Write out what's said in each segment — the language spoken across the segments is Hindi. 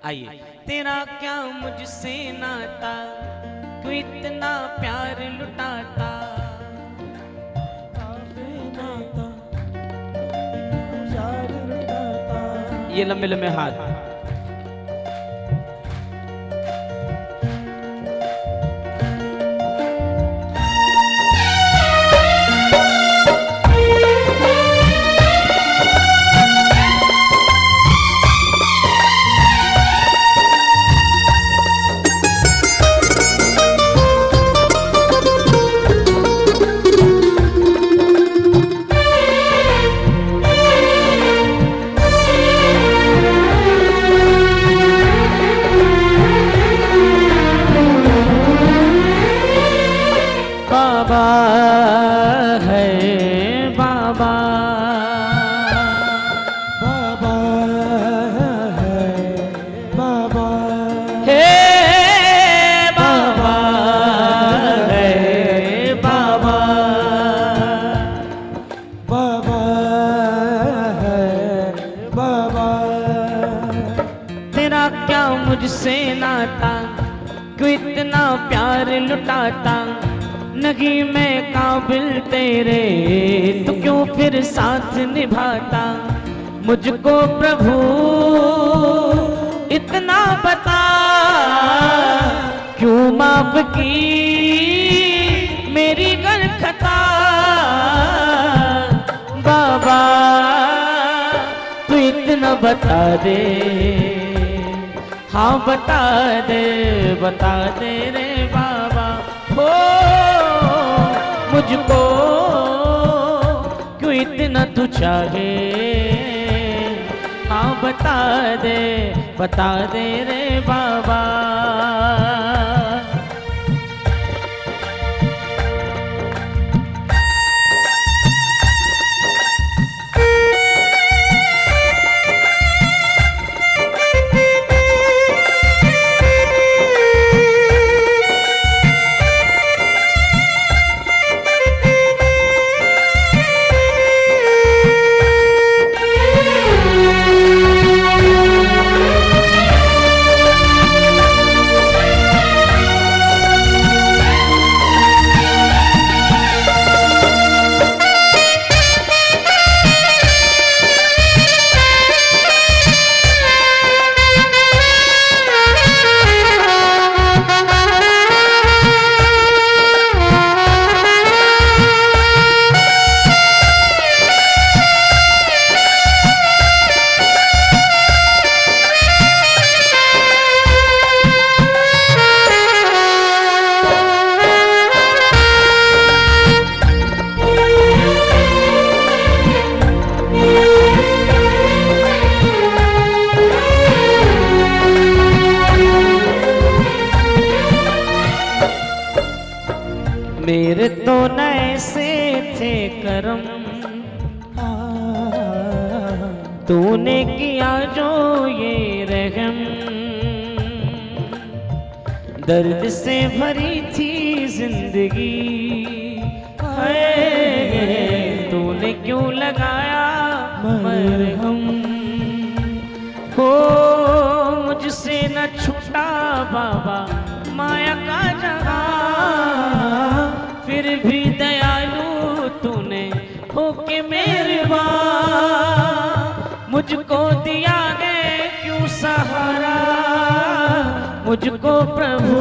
आइए। तेरा क्या मुझसे नाता, क्यों इतना प्यार लुटाता। ये लंबे लंबे हाथ। बाबा है बाबा, बाबा है बाबा, हे बाबा है बाबा, बाबा है बाबा। तेरा क्या मुझसे नाता, क्यों इतना प्यार लुटाता। नहीं मैं काबिल तेरे, तो क्यों फिर साथ निभाता। मुझको प्रभु इतना बता, क्यों माफ की मेरी गलखता। बाबा तू इतना बता दे, हाँ बता दे रे बाबा। हो मुझको क्यों इतना तू चाहे, हाँ बता दे रे बाबा। मेरे तो ऐसे थे करम, तूने किया जो ये रहम। दर्द से भरी थी जिंदगी है, तूने क्यों लगाया मरहम। हो मुझसे न छूटा बाबा माया का जगह, फिर भी दयालु तूने होके मेहरबान। मुझको दिया है क्यों सहारा, मुझको प्रभु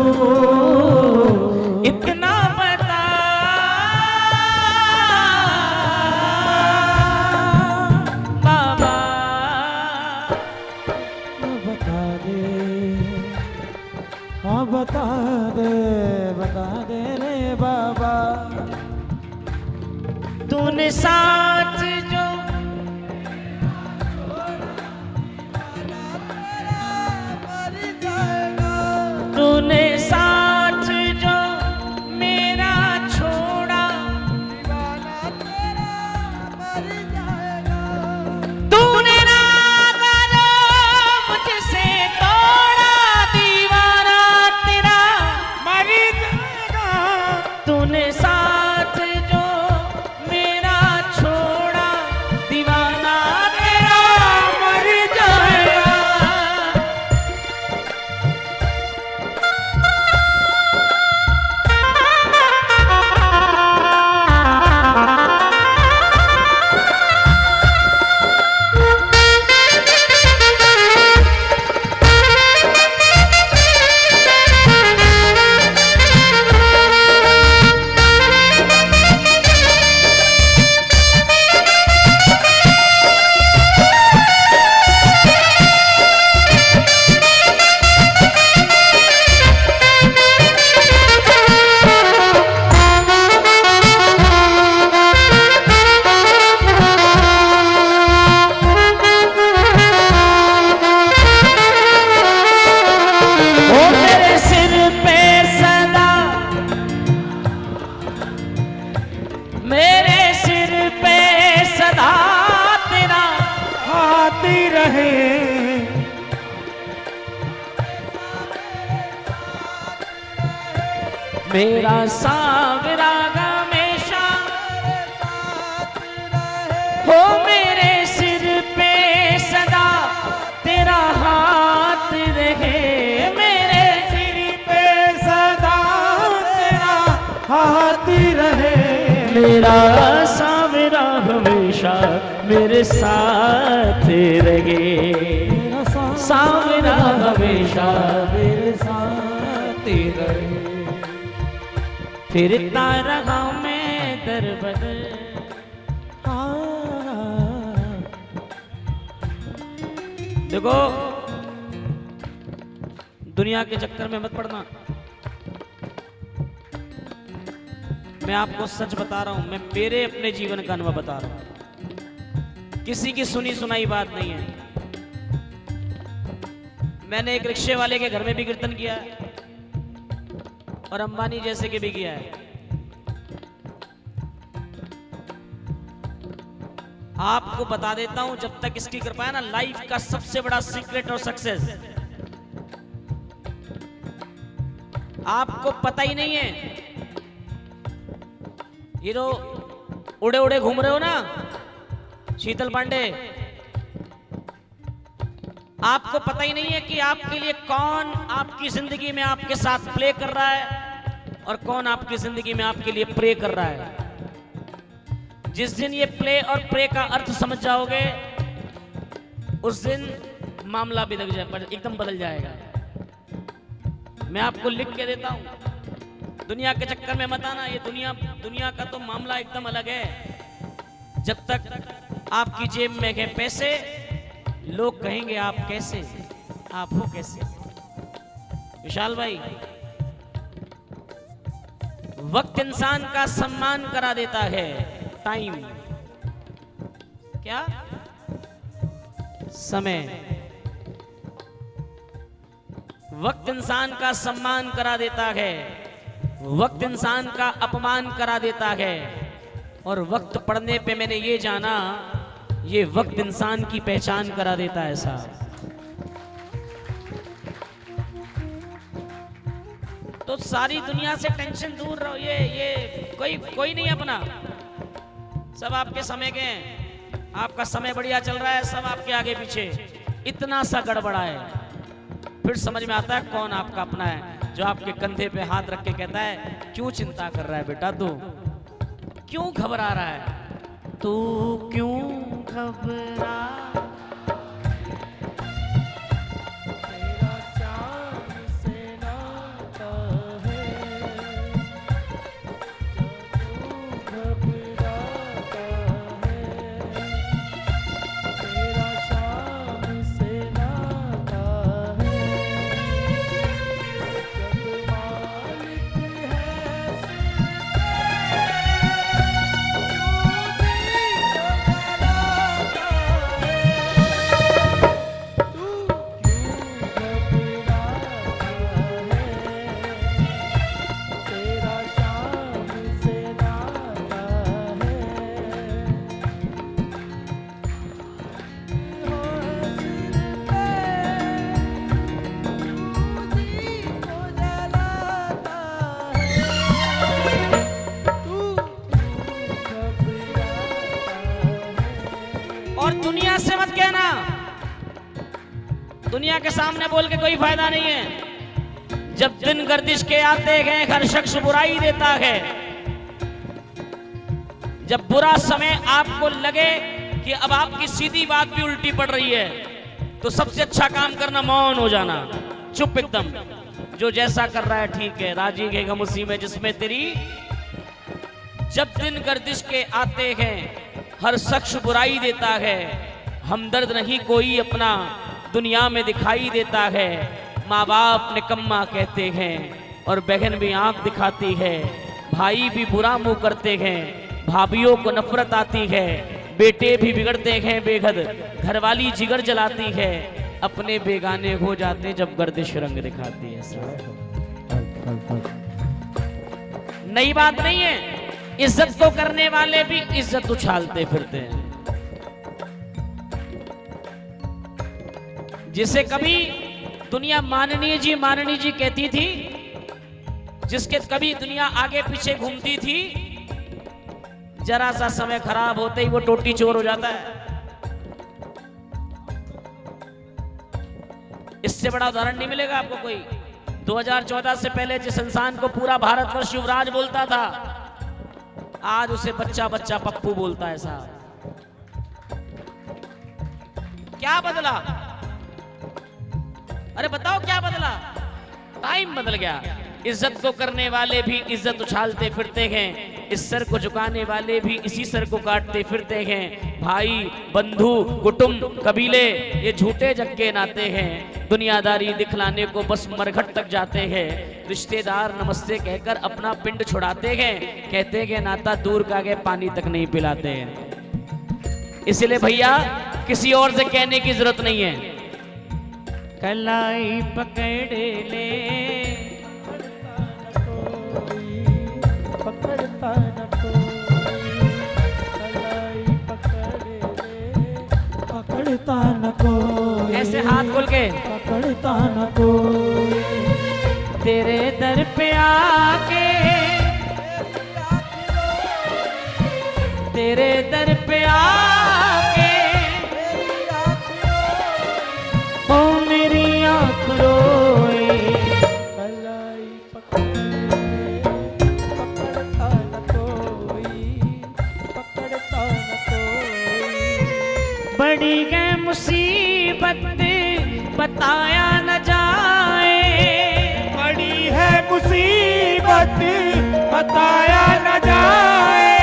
इतना बता। बाबा बता दे, हाँ बता दे रे बाबा। तूने साथ जो तूने साथ जो मेरा छोड़ा, तूने नाता जो मुझसे तोड़ा, दीवाना तेरा मर जाएगा। तूने साथ जो मेरा छोड़ा, मेरा सावरा हमेशा हो मेरे सिर पे सदा तेरा हाथ रहे, मेरे सिर पे सदा तेरा हाथ रहे, मेरा सावरा हमेशा मेरे साथ रहे, मेरा सावरा हमेशा मेरे साथ रहे। फिरता रहा मैं दर बदर। देखो दुनिया के चक्कर में मत पड़ना, मैं आपको सच बता रहा हूं, मैं मेरे अपने जीवन का अनुभव बता रहा हूं, किसी की सुनी सुनाई बात नहीं है। मैंने एक रिक्शे वाले के घर में भी कीर्तन किया है और अंबानी जैसे के भी किया है। आपको बता देता हूं, जब तक इसकी कृपा है ना, लाइफ का सबसे बड़ा सीक्रेट और सक्सेस आपको पता ही नहीं है। ये जो उड़े उड़े घूम रहे हो ना शीतल पांडे, आपको पता ही नहीं है कि आपके लिए कौन आपकी जिंदगी में आपके साथ प्ले कर रहा है और कौन आपकी जिंदगी में आपके लिए प्रे कर रहा है। जिस दिन ये प्ले और प्रे का अर्थ समझ जाओगे उस दिन मामला भी एकदम बदल जाएगा। मैं आपको लिख के देता हूं, दुनिया के चक्कर में मत आना। ये दुनिया का तो मामला एकदम अलग है। जब तक आपकी जेब में है पैसे, लोग कहेंगे आप कैसे, आप हो कैसे। विशाल भाई, वक्त इंसान का सम्मान करा देता है। टाइम क्या, समय, वक्त इंसान का सम्मान करा देता है, वक्त इंसान का अपमान करा देता है। और वक्त पढ़ने पे मैंने ये जाना, ये वक्त इंसान की पहचान करा देता है साहब। तो सारी दुनिया से टेंशन दूर रहो। ये कोई नहीं अपना, सब आपके समय के हैं। आपका समय बढ़िया चल रहा है, सब आपके आगे पीछे। इतना सा गड़बड़ा है, फिर समझ में आता है कौन आपका अपना है। जो आपके कंधे पे हाथ रख के कहता है, क्यों चिंता कर रहा है बेटा, तू क्यों घबरा रहा है, तू क्यों घबरा। दुनिया से मत कहना, दुनिया के सामने बोल के कोई फायदा नहीं है। जब दिन गर्दिश के आते हैं, हर शख्स बुराई देता है। जब बुरा समय आपको लगे कि अब आपकी सीधी बात भी उल्टी पड़ रही है, तो सबसे अच्छा काम करना मौन हो जाना, चुप एकदम। जो जैसा कर रहा है ठीक है, राजी है गम उसी में जिसमें तेरी। जब दिन गर्दिश के आते हैं, हर शख्स बुराई देता है। हमदर्द नहीं कोई अपना दुनिया में दिखाई देता है। माँ बाप निकम्मा कहते हैं और बहन भी आंख दिखाती है। भाई भी बुरा मुंह करते हैं, भाभीियों को नफरत आती है। बेटे भी बिगड़ते हैं बेहद, घरवाली जिगर जलाती है। अपने बेगाने हो जाते जब गर्दिश रंग दिखाती है। नई बात नहीं है, इज्जत को करने वाले भी इज्जत उछालते फिरते हैं। जिसे कभी दुनिया माननीय जी कहती थी, जिसके कभी दुनिया आगे पीछे घूमती थी, जरा सा समय खराब होते ही वो टोटी चोर हो जाता है। इससे बड़ा उदाहरण नहीं मिलेगा आपको कोई। 2014 से पहले जिस इंसान को पूरा भारतवर्ष युवराज बोलता था, आज उसे बच्चा बच्चा पप्पू बोलता है साहब। क्या बदला? अरे बताओ क्या बदला? टाइम बदल गया। इज्जत को करने वाले भी इज्जत उछालते फिरते हैं, इस सर को झुकाने वाले भी इसी सर को काटते फिरते हैं। भाई बंधु कुटुंब कबीले ये झूठे जग के नाते हैं, दुनियादारी दिखलाने को बस मरघट तक जाते हैं। रिश्तेदार नमस्ते कहकर अपना पिंड छुड़ाते हैं, कहते हैं नाता दूर का के पानी तक नहीं पिलाते हैं। इसलिए भैया किसी और से कहने की जरूरत नहीं है। कलाई पकड़ ले, पकड़ता न कोई, कलाई पकड़ ले, पकड़ता न कोई, ऐसे हाथ खोल के पकड़ता न कोई, तेरे दर पे आके, तेरे दर पे आके, ओ मेरी आँख रोई, कलाई पकड़ ले, पकड़ता न कोई, पकड़ता न कोई, बड़ी गए मुसीबत बताया न जाए, बड़ी है मुसीबत बताया न जाए,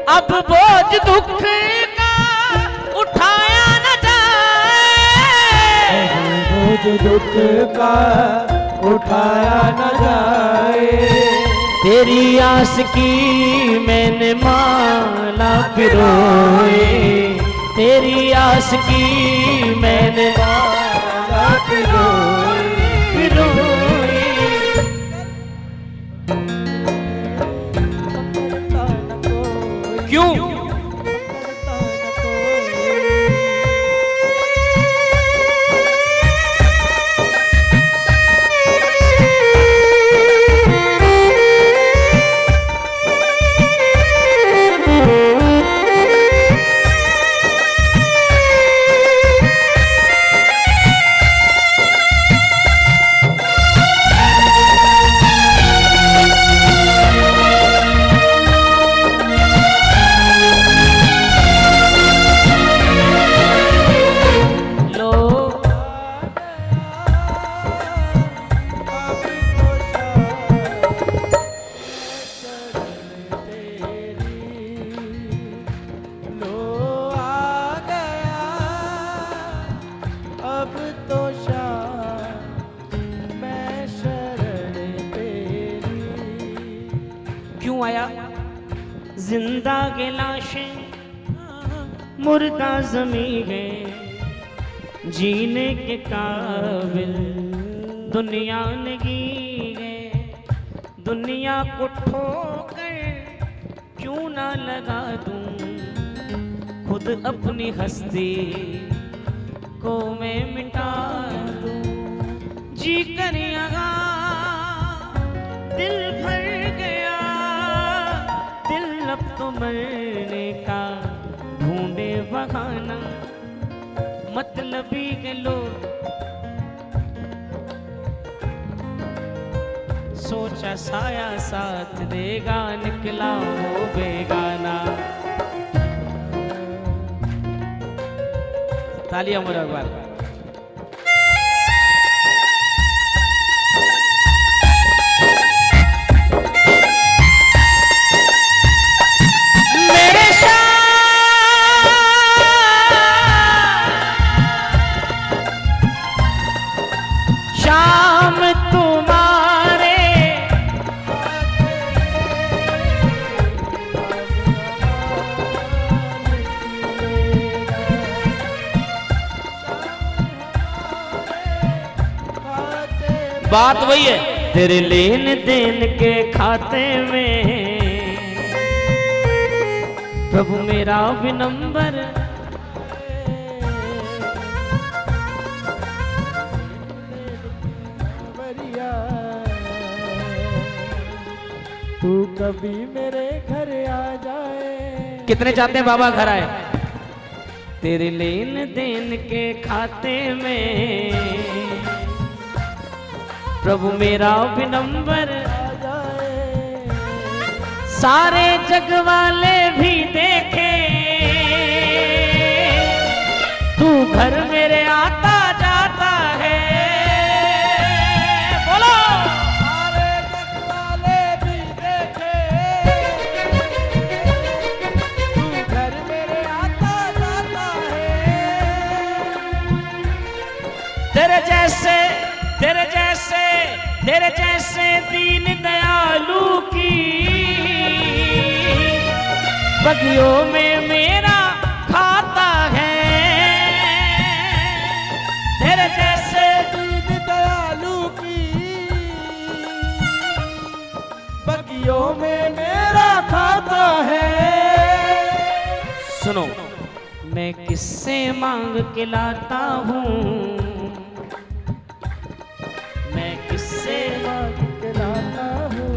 अब बोझ दुख का उठाया न जाए, बोझ दुख का उठाया न जाए, तेरी आस की मैंने माला पिरोई, तेरी आस की मैंने माला पिरोई, पिरोई। क्यों? क्यों आया? जिंदा के लाशें मुर्दा जमी है, जीने के काबिल दुनिया नहीं है, दुनिया को ठोकर क्यों ना लगा दूं, खुद अपनी हस्ती को मैं मिटा दूं, जी कर यहाँ दिल भर गया, दिल अब तो मरने का ढूंढे बहाना, मतलबी के लोग सोचा साया साथ देगा, निकला वो बेगाना। तालियां मुबारक। बात वही है, तेरे लेन देन के खाते में प्रभु मेरा भी नंबर, तू कभी मेरे घर आ जाए। कितने चाहते हैं बाबा घर आए? तेरे लेन देन के खाते में प्रभु मेरा भी नंबर आ जाए। सारे जग वाले भी देखे तू घर मेरे आता जाता है। बोलो सारे जग वाले भी देखे तू घर मेरे आता जाता है। तेरे जैसे तेरे जैसे तेरे जैसे दीन दयालु की बगियों में मेरा खाता है। तेरे जैसे दीन दयालु की बगियों में मेरा खाता है। सुनो, मैं किससे मांग के लाता हूँ, मैं किससे मांग के लाता हूँ।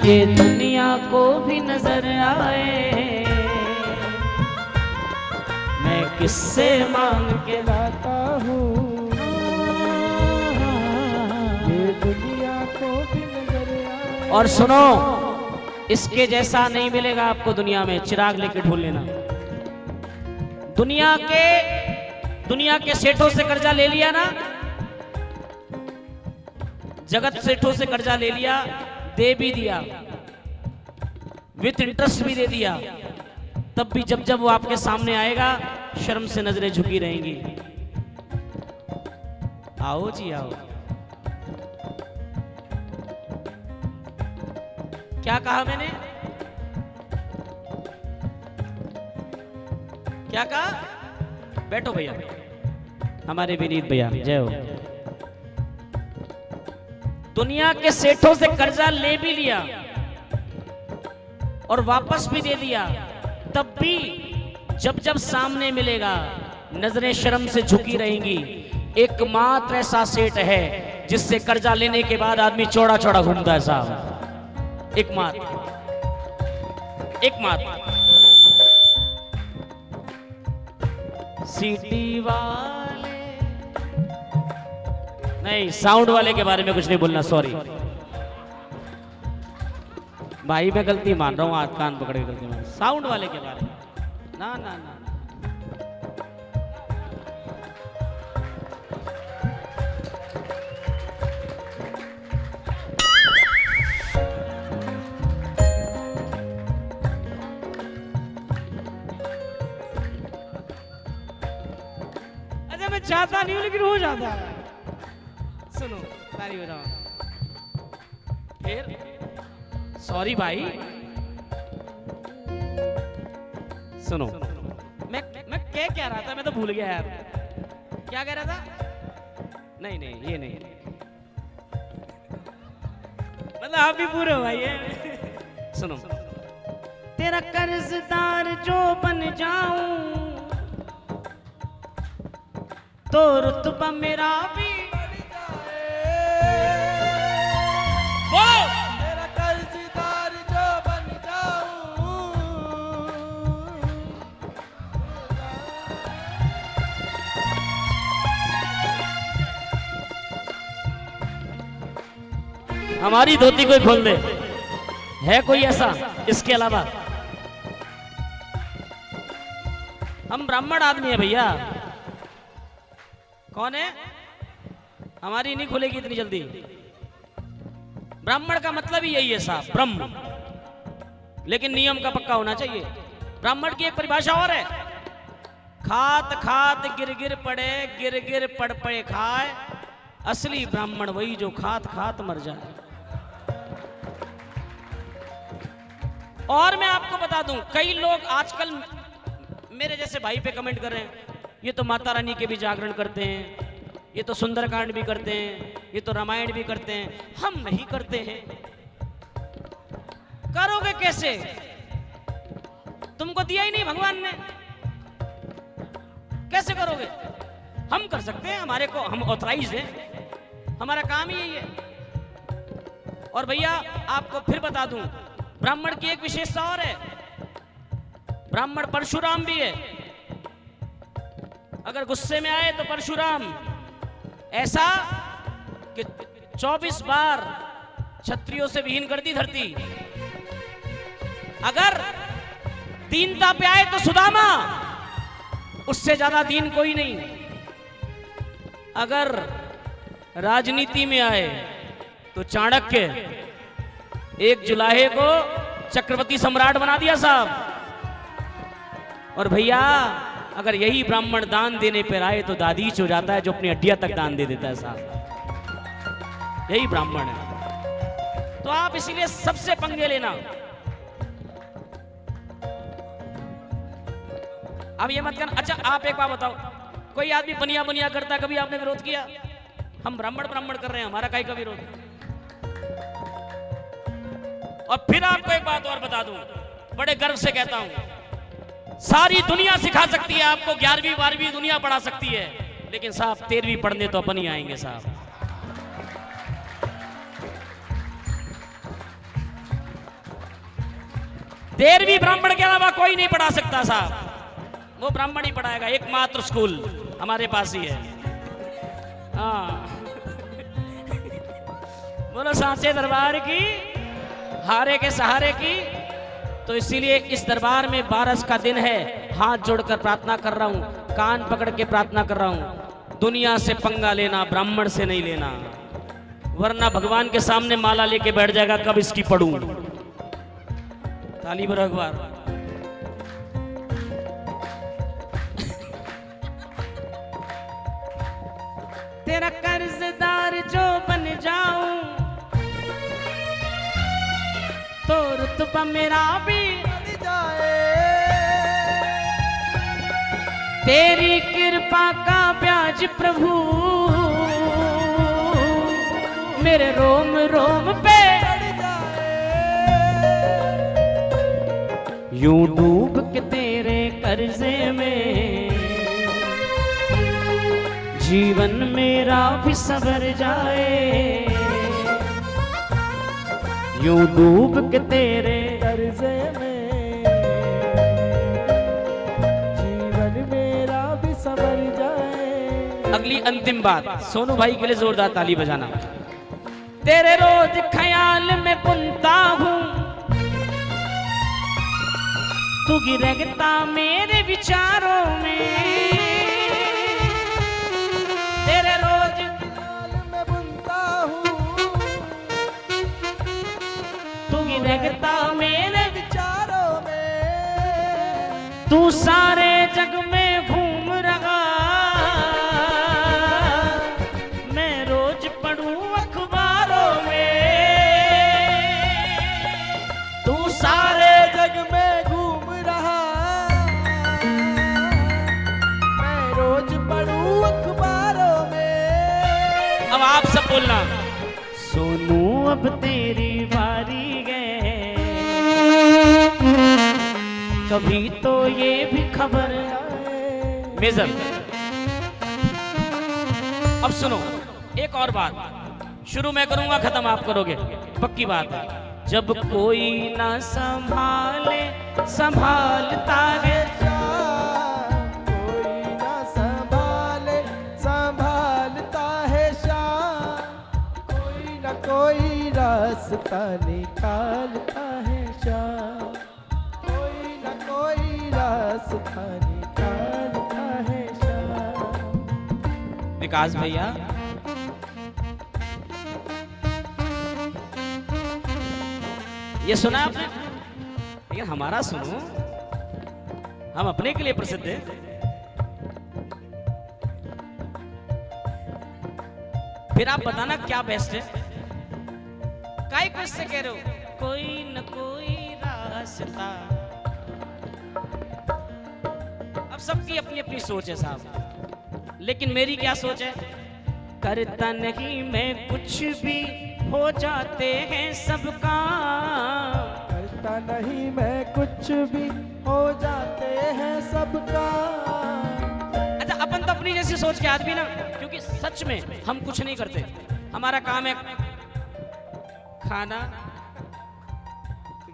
ये दुनिया को भी नजर आए, मैं किससे मांग के लाता हूँ। ये दुनिया को भी नजर आए। और सुनो, इसके जैसा नहीं मिलेगा आपको दुनिया में। चिराग लेके ढूंढ लेना। दुनिया के सेठों से कर्जा ले लिया ना, जगत सेठों से कर्जा ले लिया, दे भी दिया, विथ इंटरेस्ट भी दे दिया, तब भी जब जब वो आपके सामने आएगा शर्म से नजरें झुकी रहेंगी। आओ जी आओ। क्या कहा मैंने? क्या कहा? बैठो भैया, हमारे विनीत भैया, जय हो। दुनिया के सेठों से कर्जा ले भी लिया और वापस भी दे दिया, तब भी जब जब सामने मिलेगा नजरें शर्म से झुकी रहेंगी। एकमात्र ऐसा सेठ है जिससे कर्जा लेने के बाद आदमी चौड़ा चौड़ा घूमता है साहब। एकमात्र सीटी वाले। नहीं, साउंड वाले के बारे में कुछ नहीं बोलना, सॉरी भाई, मैं गलती मान रहा हूँ, हाथ कान पकड़ के गलती मान। साउंड वाले के बारे में ना ना ना। अच्छा, मैं चाहता नहीं हूँ लेकिन हो जाता है। सुनो, ताली बजाओ। फिर सॉरी भाई। सुनो, मैं क्या रहा था, मैं तो भूल गया यार। क्या कह रहा था? नहीं नहीं, ये नहीं, मतलब आप भी पूरे हो भाई। सुनो, तेरा कर्जदार जो बन जाऊं तो रुतबा मेरा भी मेरा कर्जदार जो बन जाऊं। हमारी धोती कोई खोल दे, है कोई ऐसा? इसके अलावा हम ब्राह्मण आदमी है भैया। कौन है? हमारी नहीं खुलेगी इतनी जल्दी। ब्राह्मण का मतलब ही यही है साहब, ब्रह्म, लेकिन नियम का पक्का होना चाहिए। ब्राह्मण की एक परिभाषा और है, खात खात गिर गिर पड़े, गिर गिर पड़ पड़े खाए। असली ब्राह्मण वही जो खात खात मर जाए। और मैं आपको बता दूं, कई लोग आजकल मेरे जैसे भाई पे कमेंट कर रहे हैं, ये तो माता रानी के भी जागरण करते हैं, ये तो सुंदरकांड भी करते हैं, ये तो रामायण भी करते हैं, हम नहीं करते हैं। करोगे कैसे? तुमको दिया ही नहीं भगवान ने, कैसे करोगे? हम कर सकते हैं, हमारे को, हम ऑथराइज हैं, हमारा काम ही यही है। और भैया आपको फिर बता दूं, ब्राह्मण की एक विशेषता और है, ब्राह्मण परशुराम भी है। अगर गुस्से में आए तो परशुराम, ऐसा कि 24 बार क्षत्रियों से विहीन कर दी धरती। अगर दीनता पे आए तो सुदामा, उससे ज्यादा दीन कोई नहीं। अगर राजनीति में आए तो चाणक्य, 1 जुलाई को चक्रवर्ती सम्राट बना दिया साहब। और भैया अगर यही ब्राह्मण दान देने पर आए तो दादीच हो जाता है, जो अपनी हड्डियां तक दान दे देता है साहब। यही ब्राह्मण है। तो आप इसीलिए सबसे पंगे लेना। अब ये मत करना। अच्छा आप एक बात बताओ, कोई आदमी बनिया बनिया करता है, कभी आपने विरोध किया? हम ब्राह्मण ब्राह्मण कर रहे हैं, हमारा काहे का विरोध? और फिर आपको एक बात और बता दूं, बड़े गर्व से कहता हूं, सारी दुनिया सिखा सकती है आपको, 11वीं 12वीं दुनिया पढ़ा सकती है, लेकिन साहब 13वीं पढ़ने तो अपन ही आएंगे साहब। तेरहवीं ब्राह्मण के अलावा कोई नहीं पढ़ा सकता साहब, वो ब्राह्मण ही पढ़ाएगा। एकमात्र स्कूल हमारे पास ही है। हाँ बोलो सांचे दरबार की, हारे के सहारे की। तो इसीलिए इस दरबार में 12 का दिन है, हाथ जोड़कर प्रार्थना कर रहा हूं, कान पकड़ के प्रार्थना कर रहा हूं, दुनिया से पंगा लेना, ब्राह्मण से नहीं लेना, वरना भगवान के सामने माला लेके बैठ जाएगा, कब इसकी पढ़ूं। ताली बजाओ एक बार। तेरा कर्जदार जो बन जाऊं तो रुतबा मेरा भी बढ़ जाए, तेरी कृपा का ब्याज प्रभु मेरे रोम रोम पे बढ़ जाए। यूं डूब के तेरे कर्जे में जीवन मेरा भी संवर जाए, यूं डूब के तेरे कर्जे में जीवन मेरा भी संवर जाए। अगली अंतिम बात सोनू भाई के लिए जोरदार ताली बजाना। तेरे रोज ख्याल में बुनता हूँ, तू गिरगता मेरे विचारों में। तेरे रोज ख्याल में बुनता हूँ, तू गिरगता मेरे विचारों में। तू सारे जग में घूम रहा, मैं रोज पढ़ूं अखबारों में। तू सारे जग में घूम रहा, मैं रोज पढ़ूं अखबारों में। अब आप सब बोलना, सोनू अब तेरी बारी है, कभी तो ये भी खबर मेजर। अब सुनो एक और बात, शुरू मैं करूंगा, खत्म आप करोगे, पक्की बात है। जब कोई ना संभाले संभालता है, कोई ना संभाले संभालता है शान, कोई ना कोई रास्ता निकालता है शान, कोई ना कोई रास्ता निकालता है शान। विकास भैया ये सुना आपने, लेकिन हमारा सुनो, हम अपने के लिए प्रसिद्ध हैं। फिर आप बताना क्या बेस्ट है। काय को इससे कह रहे हो, कोई न कोई रास्ता। अब सबकी अपनी अपनी सोच है साहब, लेकिन मेरी क्या सोच है, करता नहीं मैं कुछ भी, हो जाते हैं सब काम। करता नहीं मैं कुछ भी, हो जाते हैं सब काम। अच्छा अपन तो अपनी जैसी सोच के आदमी ना, क्योंकि सच में हम कुछ नहीं करते, हमारा काम है खाना,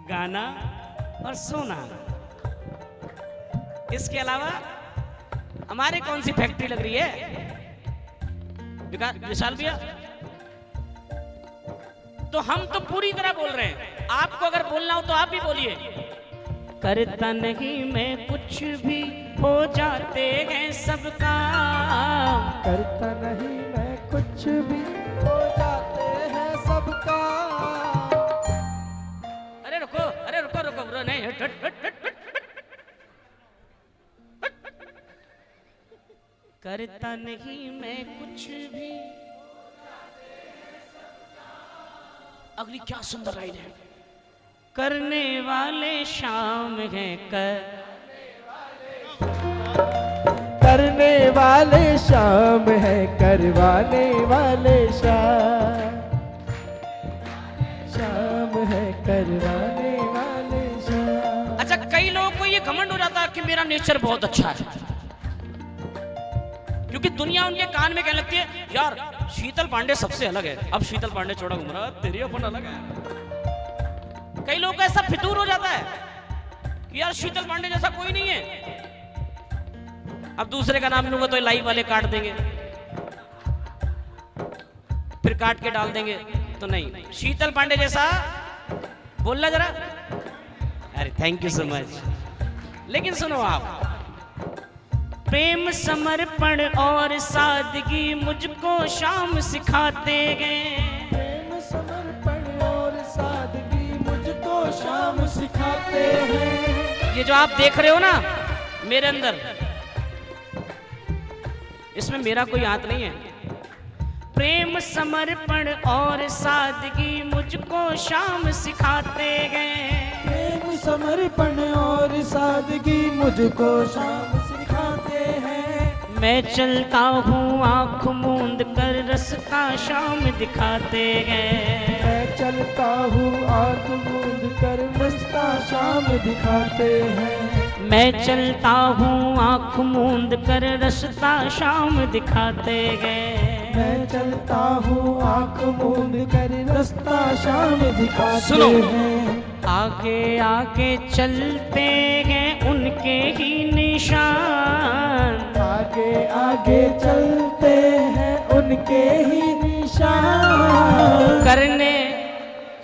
गाना और सोना। इसके अलावा हमारे कौन सी फैक्ट्री लग रही है विशाल भैया? तो हम तो पूरी तरह बोल रहे हैं, आपको अगर बोलना हो तो आप भी बोलिए। करता नहीं मैं कुछ भी, हो जाते हैं सब काम। करता नहीं मैं कुछ भी, हो जाते हैं सब काम। अरे रुको, अरे रुको रुको, नहीं हट हट हट हट हट। करता नहीं मैं कुछ भी। अगली क्या सुंदर लाइन है। करने वाले शाम है करने वाले शाम है, करवाने वाले शाम। शाम है, करवाने वाले शाम। अच्छा, कई लोगों को ये घमंड हो जाता है कि मेरा नेचर बहुत अच्छा है, क्योंकि दुनिया उनके कान में कहने लगती है यार शीतल पांडे सबसे अलग है। अब शीतल पांडे छोड़ा घूम रहा, तेरी अपन अलग है। कई लोगों का ऐसा फितूर हो जाता है कि यार शीतल पांडे जैसा कोई नहीं है। अब दूसरे का नाम लूंगा तो लाइव वाले काट देंगे, फिर काट के डाल देंगे। तो नहीं, शीतल पांडे जैसा बोलना जरा। अरे थैंक यू सो मच। लेकिन सुनो आप, प्रेम समर्पण और सादगी मुझको शाम सिखाते गए। प्रेम समर्पण और सादगी मुझको शाम सिखाते हैं। ये जो आप देख रहे हो ना मेरे अंदर, इसमें मेरा कोई हाथ नहीं है। प्रेम समर्पण और सादगी मुझको शाम सिखाते गए। प्रेम समर्पण और सादगी मुझको शाम सिखाते हैं। मैं चलता हूँ आँख मूंद कर, रास्ता शाम दिखाते गए। मैं चलता हूँ आँख मूंद कर, रास्ता शाम दिखाते हैं। मैं चलता हूँ आँख मूंद कर, रास्ता शाम दिखाते गए। मैं चलता हूँ आँख मूंद कर, रास्ता शाम दिखाते सुनो। हैं। आगे आगे चलते हैं उनके ही निशान। आगे आगे चलते हैं उनके ही निशान। करने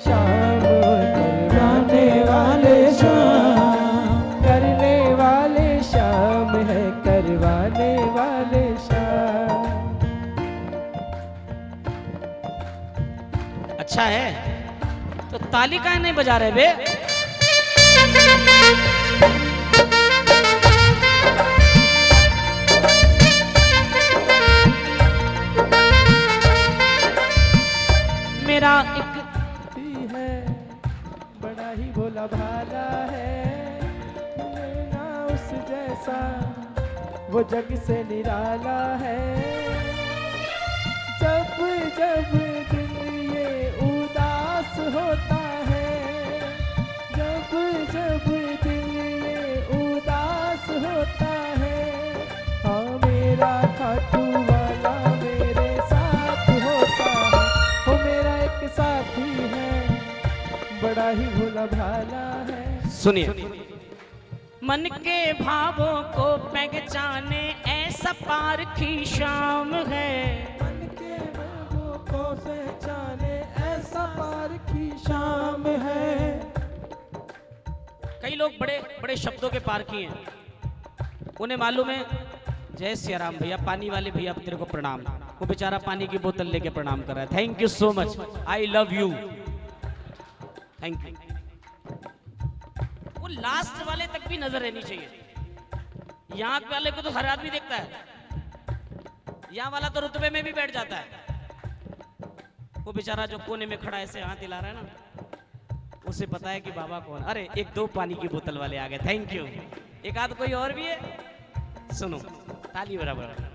शाम करवाने वाले शाम, करने वाले शाम है, करवाने वाले शाम। अच्छा है तो ताली काहे नहीं बजा रहे बे? मेरा एक ही है, बड़ा ही भोला भाला है, ना उस जैसा वो जग से निराला है। जब जब दिल ये उदास होता है, जब जब दिल ये उदास होता है, हाँ मेरा खाटू वाला मेरे साथ होता है। वो मेरा एक साथी है, बड़ा ही भोला भाला है। सुनिए, मन के भावों को पहचाने ऐसा पारखी शाम है। मन के भावों को पहचाने ऐसा पारखी शाम है। कई लोग बड़े बड़े शब्दों के पारखी हैं, उन्हें मालूम है जय सिया राम भैया, पानी वाले भैया तेरे को प्रणाम। वो बेचारा पानी की बोतल लेके प्रणाम कर रहा है। Thank you so much, I love you, thank you. वो लास्ट वाले तक भी नजर रहनी चाहिए। यहाँ वाले को तो हर आदमी देखता है, यहाँ वाला तो रुतबे में भी बैठ जाता है। वो बेचारा जो कोने में खड़ा ऐसे हाथ हिला रहा है ना, उसे पता है कि बाबा कौन। अरे एक दो पानी की बोतल वाले आ गए, थैंक यू। एक आध कोई और भी है, सुनो ताली बराबर।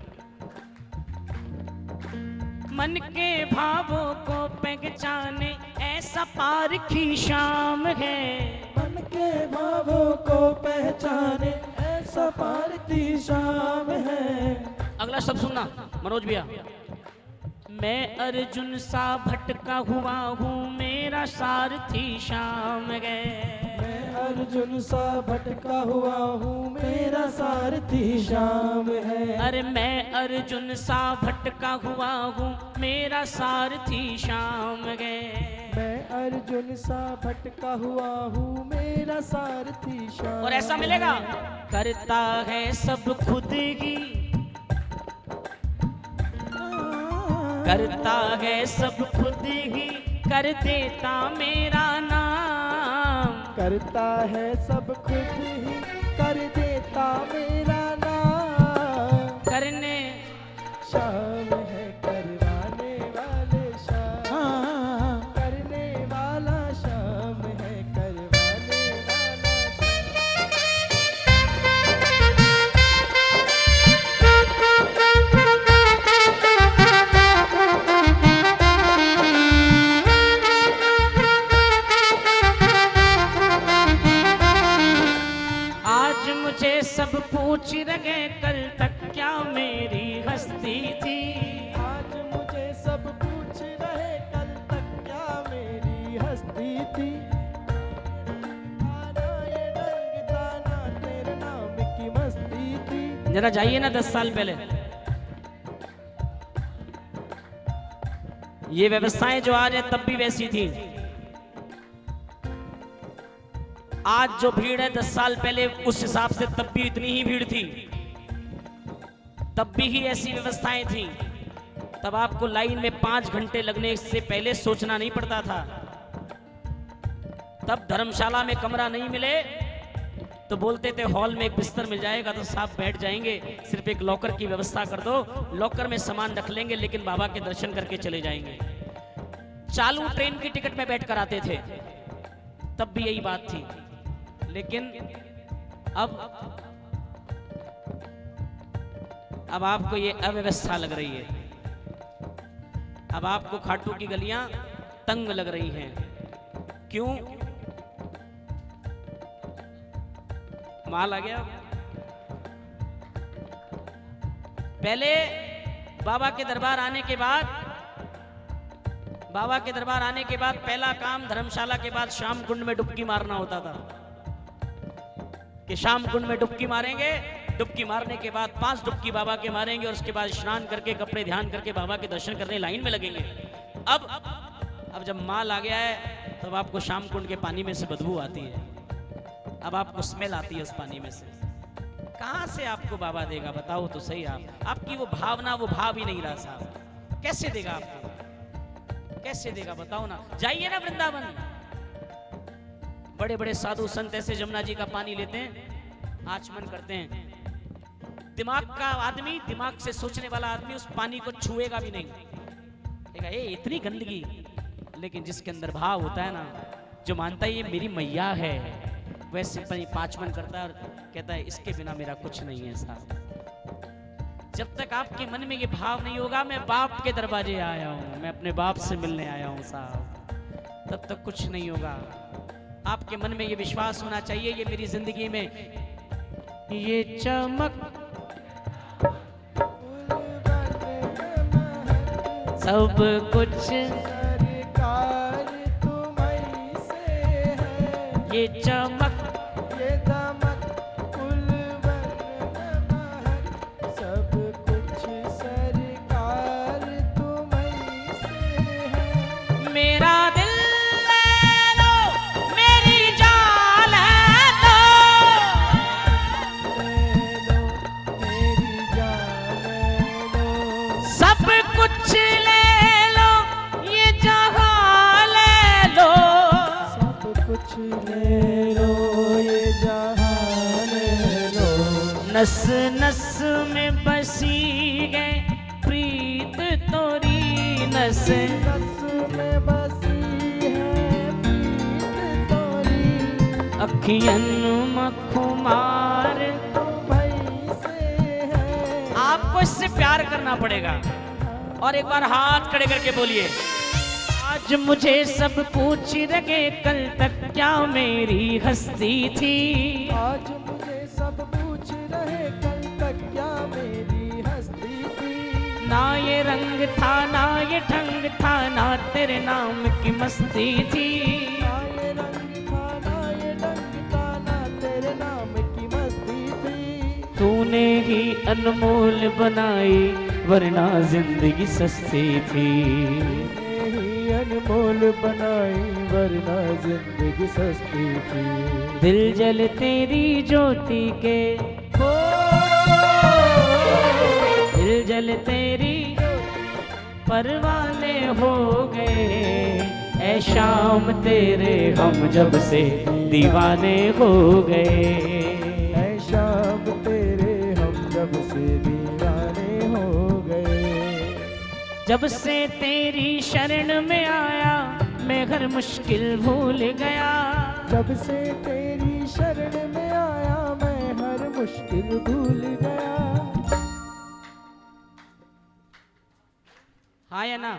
मन के भावों को पहचाने ऐसा पारखी शाम है। मन के भावों को पहचाने ऐसा पारखी शाम है। अगला शब्द सुनना मनोज भैया। मैं अर्जुन सा भटका हुआ हूँ, मेरा मेरा सारथी शाम गए। मैं अर्जुन सा भटका हुआ हूँ, मेरा सारथी श्याम है। अरे मैं अर्जुन सा भटका हुआ हूँ, मेरा सारथी शाम गए। मैं अर्जुन सा भटका हुआ हूँ, मेरा सारथी श्याम। और ऐसा मिलेगा, करता है सब खुद ही, करता है सब खुद ही, कर देता मेरा नाम। करता है सब खुद ही, कर देता मेरा नाम। करने शाम है करवाने वाले शाम, करने वाला शाम है करवाने वाला आज मुझे सब पूछ रहे कल तक क्या मेरी हस्ती थी। आज मुझे सब पूछ रहे कल तक क्या मेरी हस्ती थी। ताना ये रंग ताना तेरे नाम की मस्ती थी। जरा जाइए ना 10 साल पहले, ये व्यवस्थाएं जो आज है तब भी वैसी थी। आज जो भीड़ है 10 साल पहले उस हिसाब से तब भी इतनी ही भीड़ थी, तब भी ही ऐसी व्यवस्थाएं थी। तब आपको लाइन में 5 घंटे लगने से पहले सोचना नहीं पड़ता था। तब धर्मशाला में कमरा नहीं मिले तो बोलते थे हॉल में एक बिस्तर मिल जाएगा तो साहब बैठ जाएंगे, सिर्फ एक लॉकर की व्यवस्था कर दो, लॉकर में सामान रख लेंगे लेकिन बाबा के दर्शन करके चले जाएंगे। चालू ट्रेन की टिकट में बैठ कर आते थे, तब भी यही बात थी। लेकिन अब आपको ये अव्यवस्था लग रही है। अब आपको खाटू की गलियां तंग लग रही हैं। क्यों? माल आ गया। पहले बाबा के दरबार आने के बाद पहला काम धर्मशाला के बाद श्याम कुंड में डुबकी मारना होता था कि श्याम कुंड में डुबकी मारेंगे, डुबकी मारने के बाद 5 डुबकी बाबा के मारेंगे और उसके बाद स्नान करके कपड़े ध्यान करके बाबा के दर्शन करने लाइन में लगेंगे। अब जब माल आ गया है तब आपको श्याम कुंड के पानी में से बदबू आती है, अब आपको स्मेल आती है उस पानी में से। कहां से आपको बाबा देगा बताओ तो सही। आपकी वो भावना, वो भाव ही नहीं रहा साहब, कैसे देगा आपको, कैसे देगा बताओ ना। जाइए ना वृंदावन, बड़े बड़े साधु संत ऐसे जमुना जी का पानी लेते हैं, आचमन करते हैं। दिमाग का आदमी, दिमाग से सोचने वाला आदमी उस पानी को छुएगा भी नहीं, कहेगा ये इतनी गंदगी। लेकिन जिसके अंदर भाव होता है ना, जो मानता है ये मेरी मैया है, वैसे आचमन करता है और कहता है इसके बिना मेरा कुछ नहीं है साहब। जब तक आपके मन में ये भाव नहीं होगा मैं बाप के दरवाजे आया हूं, मैं अपने बाप से मिलने आया हूं साहब, तब तक कुछ नहीं होगा। आपके मन में ये विश्वास होना चाहिए ये मेरी जिंदगी में ये चमक सब कुछ सरकार तुम्हीं से है। ये चमक ये दमक कुलवन महर, सब कुछ सरकार तुम्हीं से है। मेरा दिल ले लो, मेरी जान ले लो, ले लो मेरी जान ले लो। सब कुछ ले लो, ये जहां ले लो, सब कुछ ले लो ये जहां ले लो। नस नस में बसी है प्रीत तोरी, नस नस में बसी है प्रीत तोरी। अखियन मखुमार तुम्हीं से है। आपको इससे प्यार करना पड़ेगा। और एक बार हाथ खड़े करके बोलिए, आज मुझे सब पूछ रहे कल तक क्या मेरी हस्ती थी। आज मुझे सब पूछ रहे कल तक क्या मेरी हस्ती थी। ना ये रंग था ना ये ढंग था ना तेरे नाम की मस्ती थी। ना ये रंग था ना ये ढंग था ना तेरे नाम की मस्ती थी। तूने ही अनमोल बनाई वरना जिंदगी सस्ती थी। तूने ही अनमोल बनाई वरना जिंदगी सस्ती थी। दिल जल तेरी ज्योति के, हो दिल जल तेरी परवाने हो गए। ऐ शाम तेरे हम जब से दीवाने हो गए। ऐ शाम तेरे हम जब से दीवाने हो गए। जब से तेरी शरण में आया मैं हर मुश्किल भूल गया। जब से तेरी शरण में आया मैं हर मुश्किल भूल गया। हाँ या ना?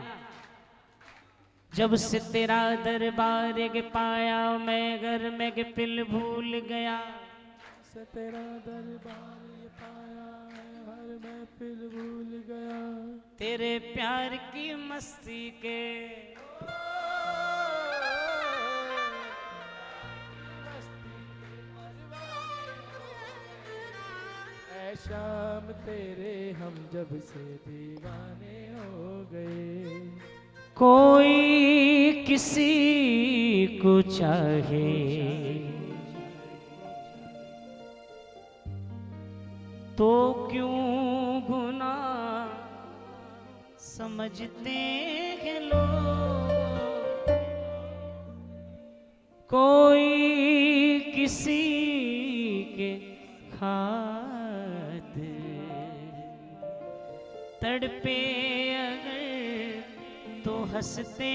जब से तेरा दरबार के पाया मैं घर में के पिल भूल गया। से तेरा दरबार ये पाया है हर महफिल भूल गया। तेरे प्यार की मस्ती के ऐ शाम तेरे हम जब से दीवाने हो गए। कोई किसी को चाहे तो क्यों गुनाह समझते हैं लोग। कोई किसी के खातिर तड़पे अगर तो हंसते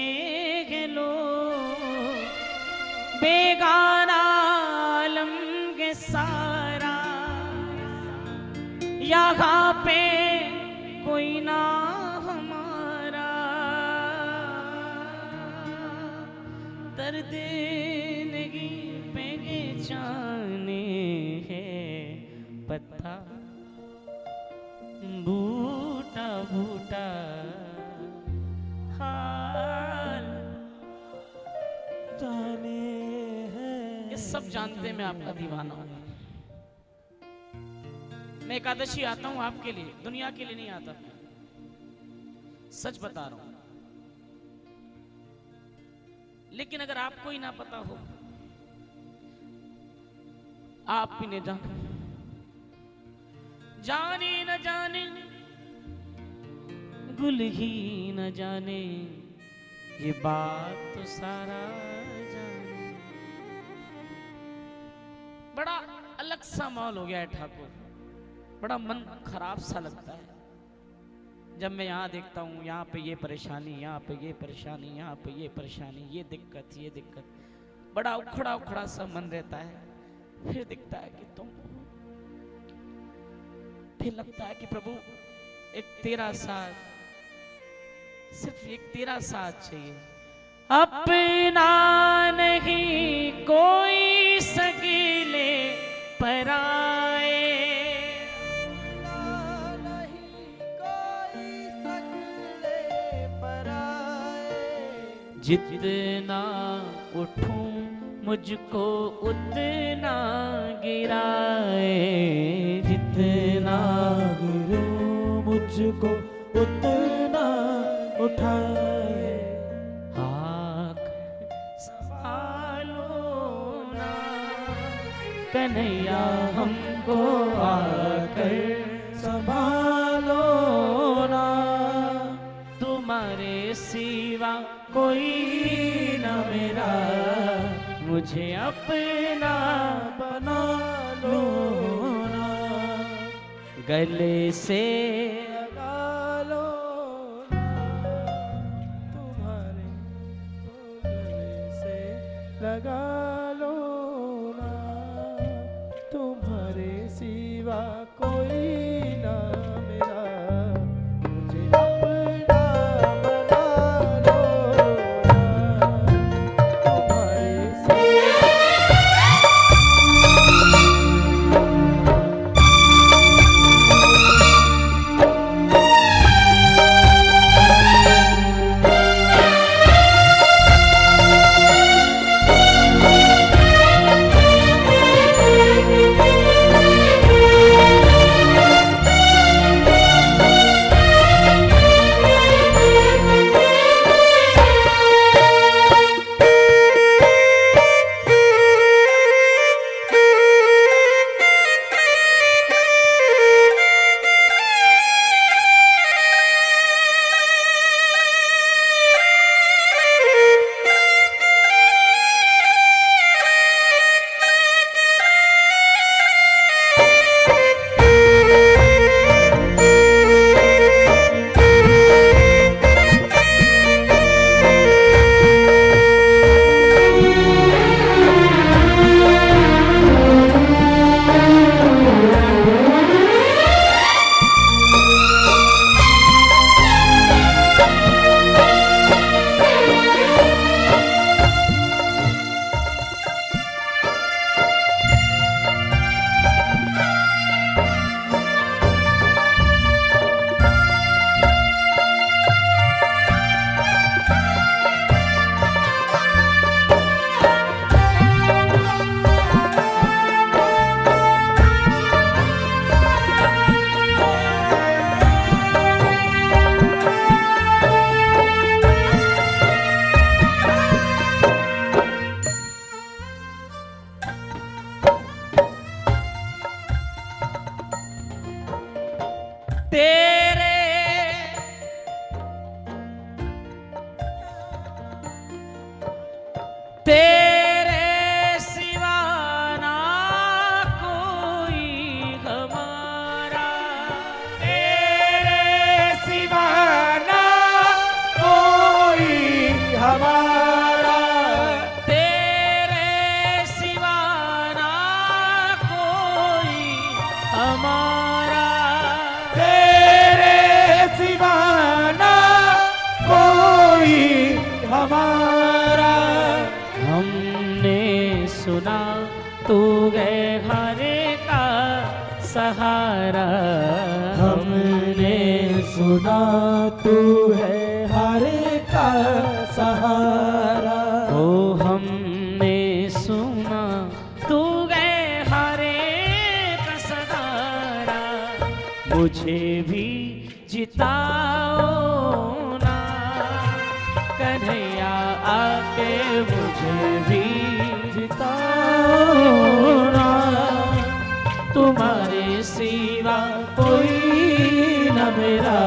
हैं लोग। बेगाना आलम के सारा यहाँ पे कोई ना हमारा। दर्द जिंदगी पे जाने है पता बूटा बूटा हाल जाने है। ये सब जानते मैं आपका दीवाना हूं। मैं एकादशी आता हूं आपके लिए, दुनिया के लिए नहीं आता। सच बता रहा हूं। लेकिन अगर आपको ही ना पता हो, आप भी नहीं जाने न जाने गुल ही न जाने, ये बात तो सारा जाने। बड़ा अलग सा माहौल हो गया है ठाकुर। बड़ा मन खराब सा लगता है जब मैं यहाँ देखता हूँ। यहाँ पे ये परेशानी, यहाँ पे ये परेशानी, यहाँ पे ये परेशानी, ये दिक्कत, ये दिक्कत। बड़ा उखड़ा उखड़ा सा मन रहता है। फिर दिखता है कि तुम, फिर लगता है कि प्रभु एक तेरा साथ, सिर्फ एक तेरा साथ चाहिए। अपना नहीं कोई सगीले पराए, जितना उठूं मुझको उतना गिराए। जितना गिरूं मुझको उतना उठाए। आकर संभालो ना कन्हैया हमको, आकर संभालो ना। तुम्हारे सिवा कोई न मेरा, मुझे अपना बना लो ना। गले से लगा लो ना, तुम्हारे गले से लगा लो ना। तुम्हारे सिवा कोई ना मेरा, मुझे अपना बना लो ना। तुम्हारे सिवा तेरे सिवा ना कोई हमारा, तेरे सिवा ना कोई हमारा, तेरे सिवा ना कोई हमारा, तेरे सिवा ना कोई हमारा। हमने सुना तू गए हरे का सहारा, हमने सुना तू है हर का सहारा। ओ हमने सुना तू गए हरे का सहारा, मुझे भी जिताओ ना कन्हैया आके मुझे भी जिताओ ना, तुम्हारे सिवा कोई न मेरा,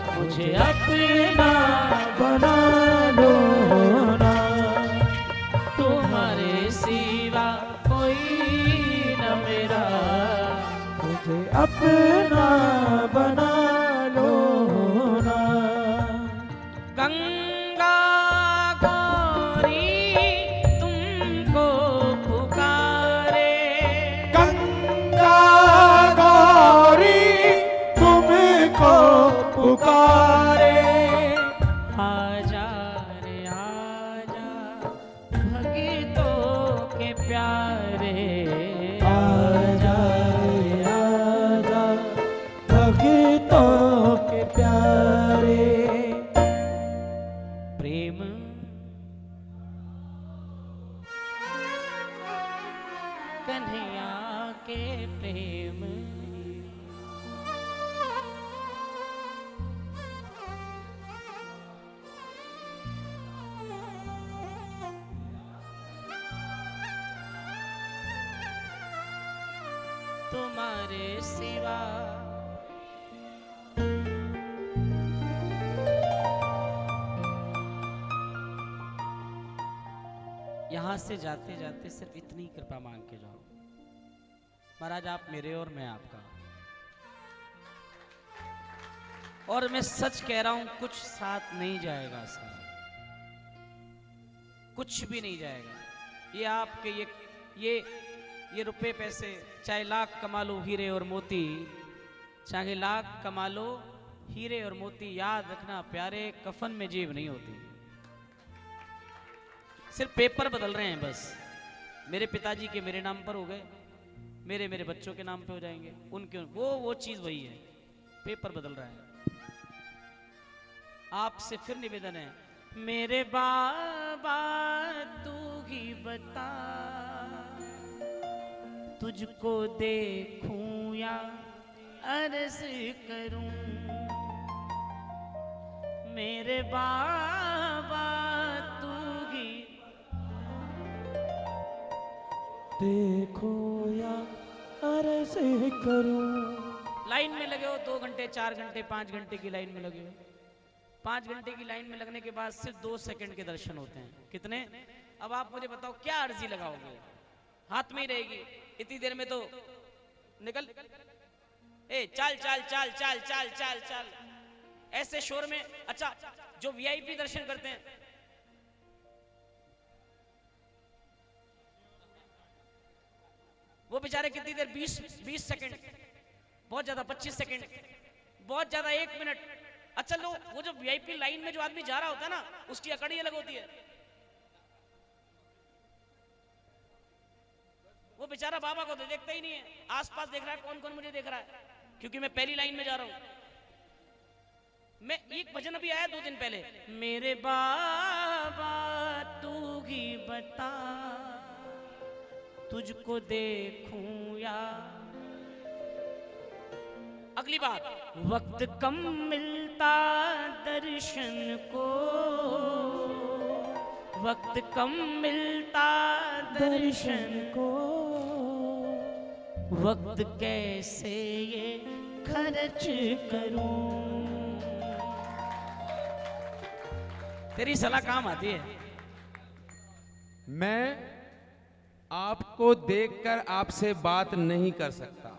मुझे अपना बना लो ना, तुम्हारे सिवा कोई न मेरा, मुझे अपना बना लो ना। गंगा गौरी तुमको पुकारे, गंगा गौरी तुमको पुकारे, आजा रे आजा भक्तों के प्यारे, आजा आजा भक्तों के प्यारे। प्रेम कन्हैया के प्रेम, तुम्हारे सिवा यहां से जाते जाते सिर्फ इतनी कृपा मांग के जाओ, महाराज आप मेरे और मैं आपका। और मैं सच कह रहा हूं कुछ साथ नहीं जाएगा साथ, कुछ भी नहीं जाएगा। ये आपके ये रुपए पैसे चाहे लाख कमा लो हीरे और मोती, चाहे लाख कमा लो हीरे और मोती, याद रखना प्यारे कफन में जेब नहीं होती, सिर्फ पेपर बदल रहे हैं बस। मेरे पिताजी के मेरे नाम पर हो गए, मेरे बच्चों के नाम पे हो जाएंगे, उनके वो चीज वही है, पेपर बदल रहा है। आपसे फिर निवेदन है, मेरे बाबा तू ही बता, तुझको देखूं या अर्ज करूं, मेरे बाबा तू ही देखो या अर्ज करूं। लाइन में लगे हो 2 घंटे 4 घंटे 5 घंटे की लाइन में लगे हो, 5 घंटे की लाइन में लगने के बाद सिर्फ 2 सेकंड के दर्शन होते हैं, कितने? अब आप मुझे बताओ क्या अर्जी लगाओगे, हाथ में ही रहेगी, इतनी देर में तो निकल, ए चल चल चल चल चल चल चल, ऐसे शोर में। अच्छा जो वीआईपी दर्शन करते हैं, वो बेचारे कितनी देर, 20 सेकंड, बहुत ज्यादा 25 सेकंड, बहुत ज्यादा 1 मिनट। अच्छा लो, वो जो वीआईपी लाइन में जो आदमी जा रहा होता है ना, उसकी अकड़ ही अलग होती है। वो बेचारा बाबा को तो देखता ही नहीं है, आसपास देख रहा है कौन कौन मुझे देख रहा है, क्योंकि मैं पहली लाइन में जा रहा हूं। मैं एक भजन अभी आया 2 दिन पहले, मेरे बाबा तू ही बता, तुझको देखूं या, अगली बात, वक्त कम मिलता दर्शन को, वक्त कम मिलता दर्शन को, वक्त कैसे ये खर्च करूं, तेरी सलाह काम आती है। मैं आपको देखकर आपसे बात नहीं कर सकता।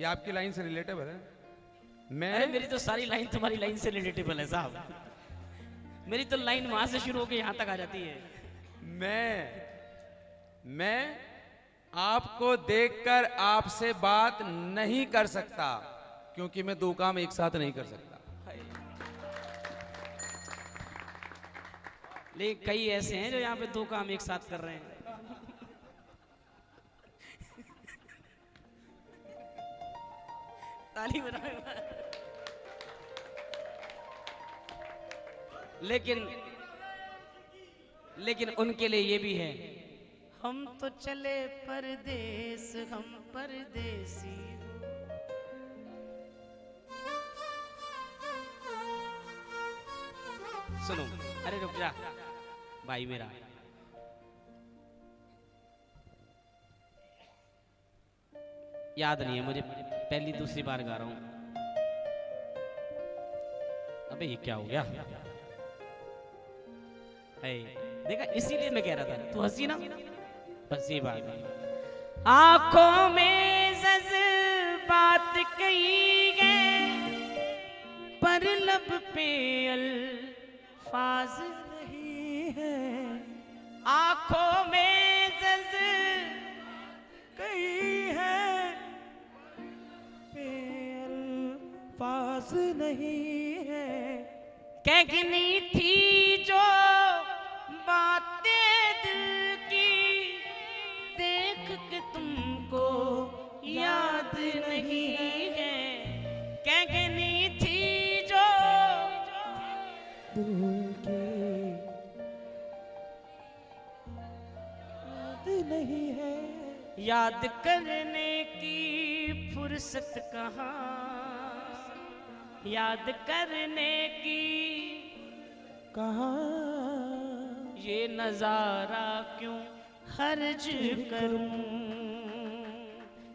ये आपकी लाइन से रिलेटेबल है। अरे मैं मेरी तो सारी लाइन तुम्हारी लाइन से रिलेटेबल है साहब। मेरी तो लाइन वहां से शुरू होकर यहां तक आ जाती है। मैं आपको देखकर आपसे बात नहीं कर सकता, क्योंकि मैं दो काम एक साथ नहीं कर सकता। लेकिन कई ऐसे हैं जो यहाँ पे दो काम एक साथ कर रहे हैं। ताली बजाओ। लेकिन उनके लिए ये भी है, हम तो चले परदेस, हम परदेसी। सुनो, अरे रुक जा भाई मेरा। याद नहीं है मुझे, पहली दूसरी बार गा रहा हूं। अबे ये क्या हो गया? देखा, इसीलिए मैं कह रहा था तू हंसी ना, बस ये बात है। आंखों में जज्बात कही गए, पर लब पे अल्फाज नहीं है। आंखों में जज्बात कही है, पे अल्फाज नहीं है। कहनी थी जो बातें दिल की, देख के तुमको याद नहीं है। कहनी थी जो दिल की याद नहीं है। याद करने की फुर्सत कहाँ, याद करने की कहाँ। ये नजारा क्यों खर्च करूं,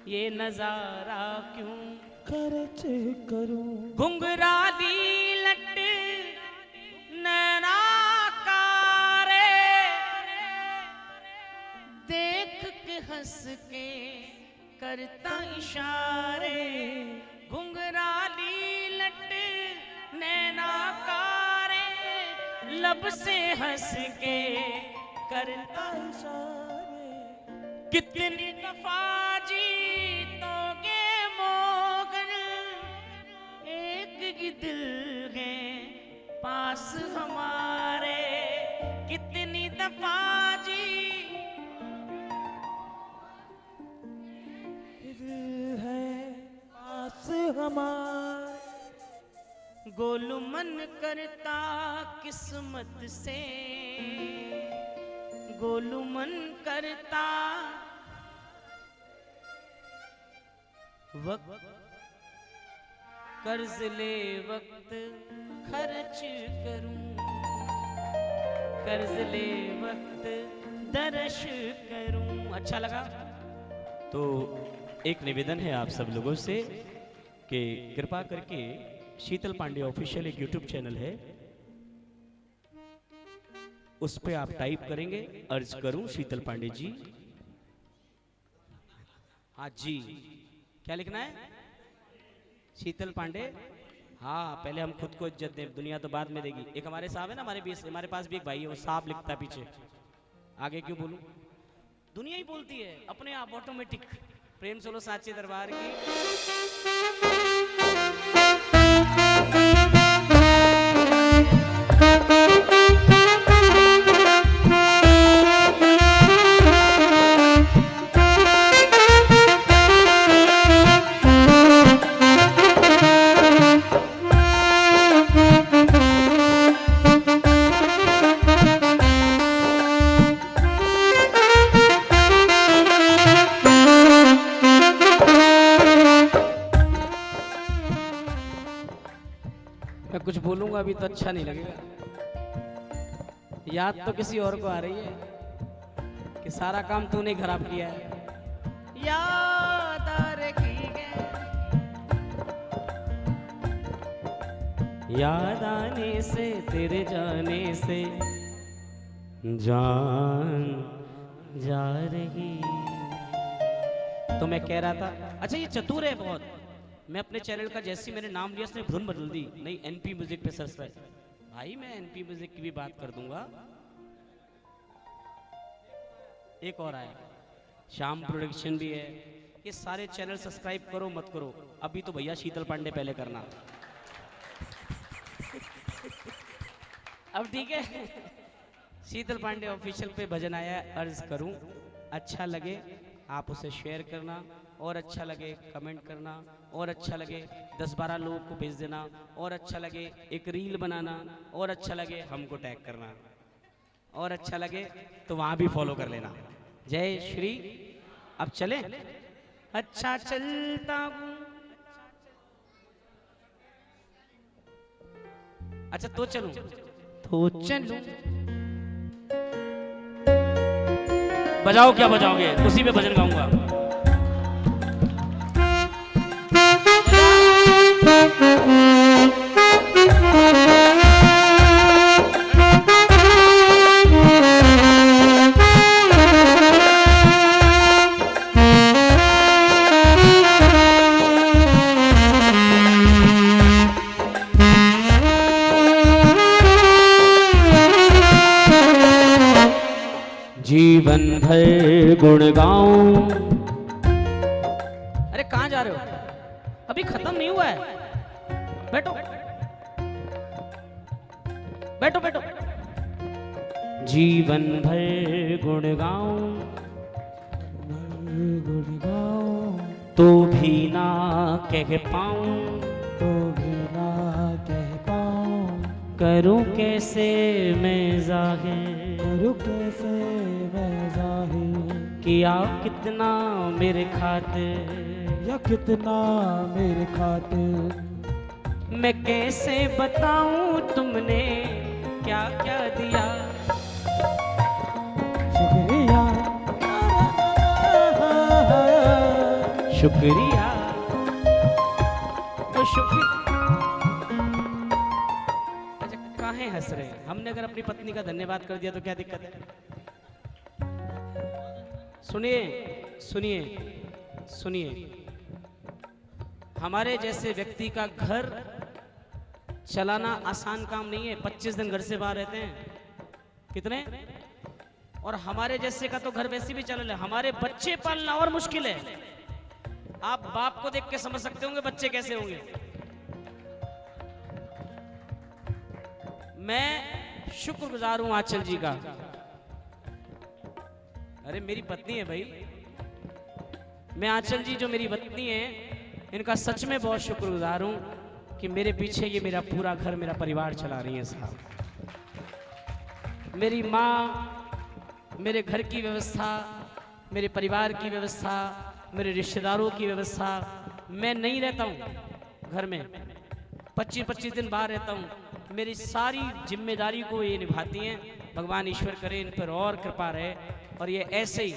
ये नजारा क्यों खर्च करूं। घुंघराली लट नैना कारे, देख के हंस के करता इशारे। घुंघराली लट नैना कारे, लब से हंस के करता इशारे। कितनी दफा जीतोगे मोगन, एक ही दिल है पास हमारे। कितनी दफा दिल है पास हमारे। गोलू मन करता किस्मत से, गोलू मन करता वक्त कर्ज ले वक्त खर्च करूं, कर्ज ले वक्त दर्श करूं। अच्छा लगा? तो एक निवेदन है आप सब लोगों से कि कृपा करके शीतल पांडे ऑफिशियल एक यूट्यूब चैनल है, उस पे आप टाइप करेंगे अर्ज करूं शीतल पांडे जी। हाँ जी, क्या लिखना है? शीतल पांडे। हाँ, पहले हम खुद को इज्जत दें, दुनिया तो बाद में देगी। एक हमारे साहब है ना, हमारे पास भी एक भाई है, वो साहब लिखता है पीछे। आगे क्यों बोलूं? दुनिया ही बोलती है अपने आप ऑटोमेटिक। प्रेम सोलो साचे दरबार की। मैं कुछ बोलूंगा अभी तो अच्छा नहीं लगेगा। याद तो किसी और को आ रही है कि सारा काम तूने खराब किया है। याद आ रही है, याद आने से तेरे जाने से जान जा रही। तो मैं कह रहा था, अच्छा ये चतुर है बहुत। मैं अपने चैनल का जैसे ही मैंने नाम लिया उसने धुन बदल दी, नहीं एनपी म्यूजिक पे सब्सक्राइब। भाई मैं एनपी म्यूजिक की भी बात कर दूंगा। एक और आया, श्याम प्रोडक्शन भी है। ये सारे चैनल सब्सक्राइब करो मत करो, अभी तो भैया शीतल पांडे पहले करना। अब ठीक है, शीतल पांडे ऑफिशियल पे भजन आया है, अर्ज करूं अच्छा लगे आप उसे शेयर करना, और अच्छा लगे कमेंट करना, और अच्छा लगे 10-12 लोगों को भेज देना, और अच्छा लगे एक रील बनाना, और अच्छा लगे हमको टैग करना, और अच्छा लगे तो वहां भी फॉलो कर लेना। जय श्री। अब चले। अच्छा चलता हूं। अच्छा तो चलूं, तो चलूं। बजाओ, क्या बजाओगे? उसी पे भजन गाऊंगा। जीवन भर गुण गाऊं। अरे कहां जा रहे हो? अभी खत्म नहीं हुआ है। बैठो बैठो बैठो। जीवन भर गुण गाऊं, तो भी ना कह पाऊं, तो भी ना कह पाऊं। करूं कैसे मैं जाहिर, करूं कैसे मैं जाहिर, किया कितना मेरे खातिर, या कितना मेरे खातिर। मैं कैसे बताऊं तुमने क्या क्या दिया। शुक्रिया शुक्रिया तो शुक्रिया। अच्छा काहे हंस रहे हैं? हमने अगर अपनी पत्नी का धन्यवाद कर दिया तो क्या दिक्कत है? सुनिए सुनिए सुनिए, हमारे जैसे व्यक्ति का घर चलाना आसान काम नहीं है। 25 दिन घर से बाहर रहते हैं कितने, और हमारे जैसे का तो घर वैसे भी चल रहा है। हमारे बच्चे पालना और मुश्किल है। आप बाप को देख के समझ सकते होंगे बच्चे कैसे होंगे। मैं शुक्रगुजार हूं आंचल जी का। अरे मेरी पत्नी है भाई, मैं आंचल जी जो मेरी पत्नी है इनका सच में बहुत शुक्रगुजार हूं कि मेरे पीछे ये मेरा पूरा घर मेरा परिवार चला रही है साहब। मेरी माँ, मेरे घर की व्यवस्था, मेरे परिवार की व्यवस्था, मेरे रिश्तेदारों की व्यवस्था। मैं नहीं रहता हूँ घर में, 25-25 दिन बाहर रहता हूँ। मेरी सारी जिम्मेदारी को ये निभाती हैं। भगवान ईश्वर करे इन पर और कृपा रहे। और ये ऐसे ही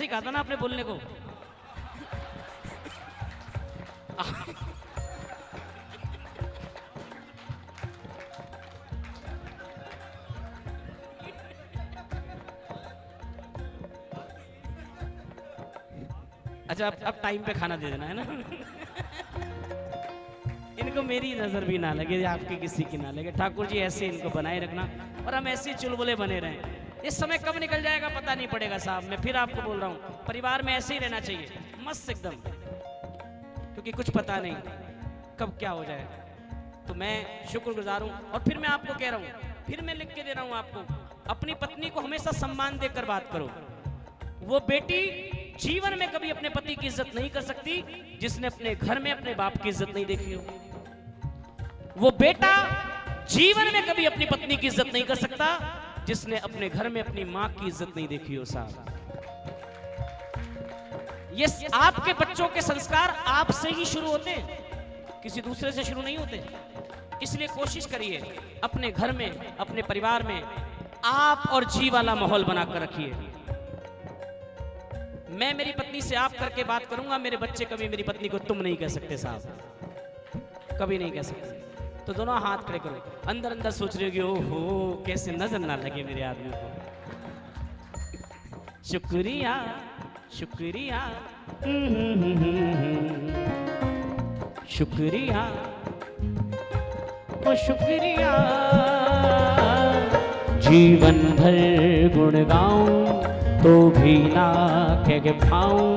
कहा था ना आपने बोलने को। अच्छा अब टाइम पे खाना दे देना है ना। इनको मेरी नजर भी ना लगे, आपकी किसी की ना लगे। ठाकुर जी ऐसे इनको बनाए रखना और हम ऐसे चुलबुले बने रहें। इस समय कब निकल जाएगा पता नहीं पड़ेगा साहब। मैं फिर आपको बोल रहा हूँ, परिवार में ऐसे ही रहना चाहिए, मस्त एकदम, क्योंकि कुछ पता नहीं कब क्या हो जाए। तो मैं शुक्रगुजार हूँ। और फिर मैं आपको कह रहा हूँ, फिर मैं लिख के दे रहा हूँ आपको, अपनी पत्नी को हमेशा सम्मान देकर बात करो। वो बेटी जीवन में कभी अपने पति की इज्जत नहीं कर सकती जिसने अपने घर में अपने बाप की इज्जत नहीं देखी हो। वो बेटा जीवन में कभी अपनी पत्नी की इज्जत नहीं कर सकता जिसने अपने घर में अपनी मां की इज्जत नहीं देखी हो साहब। ये आपके बच्चों के संस्कार आपसे ही शुरू होते हैं, किसी दूसरे से शुरू नहीं होते। इसलिए कोशिश करिए अपने घर में, अपने परिवार में आप और जी वाला माहौल बनाकर रखिए। मैं मेरी पत्नी से आप करके बात करूंगा, मेरे बच्चे कभी मेरी पत्नी को तुम नहीं कह सकते साहब, कभी नहीं कह सकते। तो दोनों हाथ खड़े करो, अंदर अंदर सोच रहे हो कि ओहो कैसे नजर ना लगे मेरे आदमी को। शुक्रिया शुक्रिया शुक्रिया ओ शुक्रिया। जीवन भर गुण गाऊं तो भी ना कह पाऊं,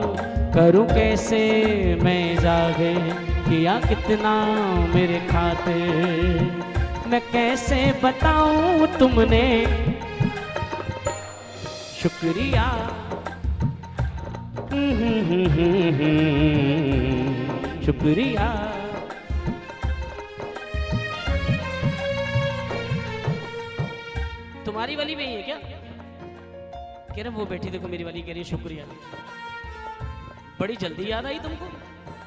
करूं कैसे मैं जाहिर किया कितना मेरे खातिर, मैं कैसे बताऊं तुमने शुक्रिया। शुक्रिया। तुम्हारी वाली में ही है क्या? कह रहे वो बैठी देखो मेरी वाली कह रही है शुक्रिया। बड़ी जल्दी याद आई तुमको,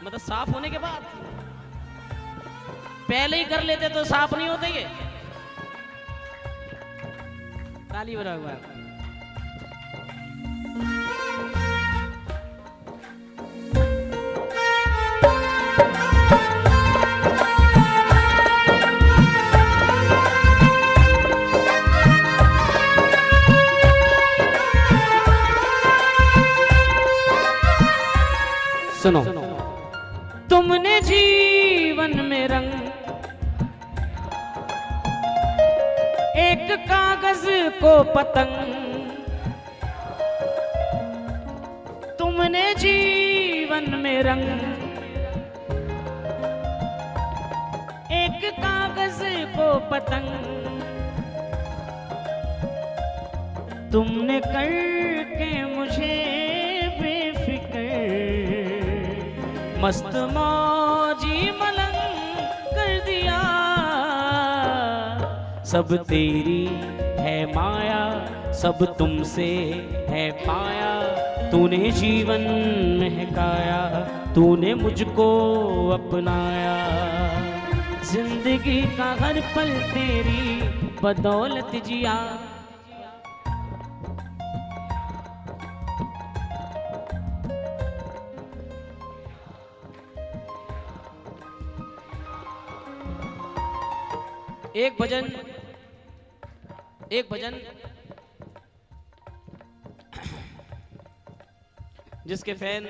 मतलब साफ होने के बाद। पहले ही कर लेते तो साफ नहीं होते ये। ताली बजा हुआ है। सुनो, तुमने जीवन में रंग एक कागज को पतंग, तुमने जीवन में रंग एक कागज को पतंग, तुमने करके मुझे बेफिक्र मस्त मौजी मलंग कर दिया। सब तेरी है माया, सब तुमसे है पाया, तूने जीवन महकाया, तूने मुझको अपनाया। जिंदगी का हर पल तेरी बदौलत जिया। एक भजन जिसके फैन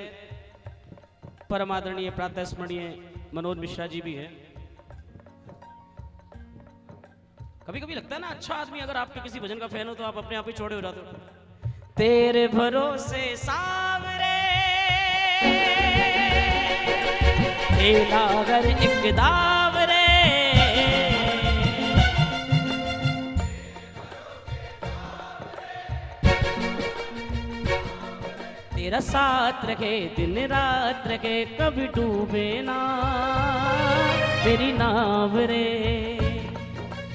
परम आदरणीय प्रातः स्मरणीय मनोज मिश्रा जी भी हैं। कभी कभी लगता है ना, अच्छा आदमी अगर आपके किसी भजन का फैन हो तो आप अपने आप ही छोड़े हो जाते हो। तेरे भरोसे सावरे तेरा घर एक दावरे, तेरा साथ रखे दिन रात रखे, कभी डूबे ना तेरी नाव रे।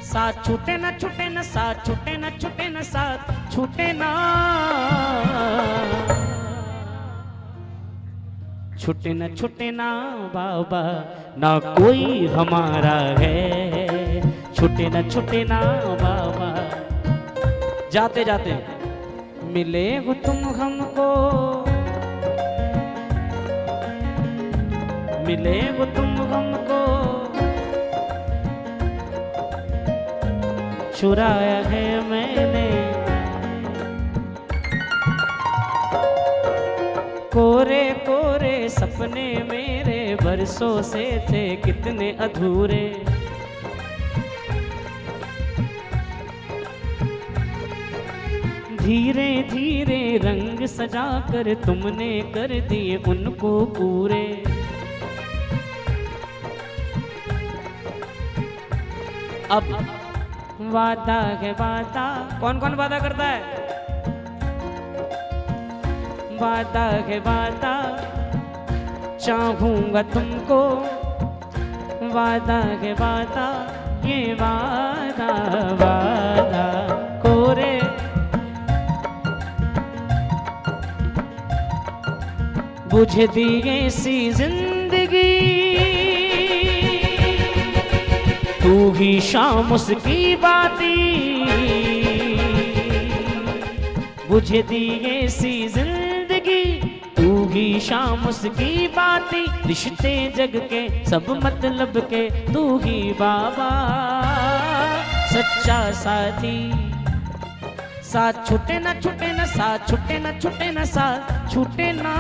साथ छूटे ना छूटे ना, साथ छूटे ना छूटे ना, साथ छूटे ना छूटे ना छूटे ना बाबा, ना कोई हमारा है। छूटे ना छूटे ना बाबा। जाते जाते मिले हो तुम हमको, मिले हो तुम हमको, चुराया है मैंने। कोरे कोरे सपने मेरे बरसों से थे कितने अधूरे, धीरे धीरे रंग सजा कर तुमने कर दिए उनको पूरे। अब वादा है वादा, कौन कौन वादा करता है? वादा है वादा, चाहूंगा तुमको, वादा है वादा, ये वादा वादा। कोरे बुझ दिए सी जिंदगी, तू ही शाम उसकी बाती, बुझ दिए सी जिंदगी, तू ही शाम उसकी बाती, रिश्ते जग के सब मतलब के तू ही बाबा सच्चा साथी। साथ छूटे ना छूटे ना, साथ छूटे ना छूटे ना, साथ छूटे ना,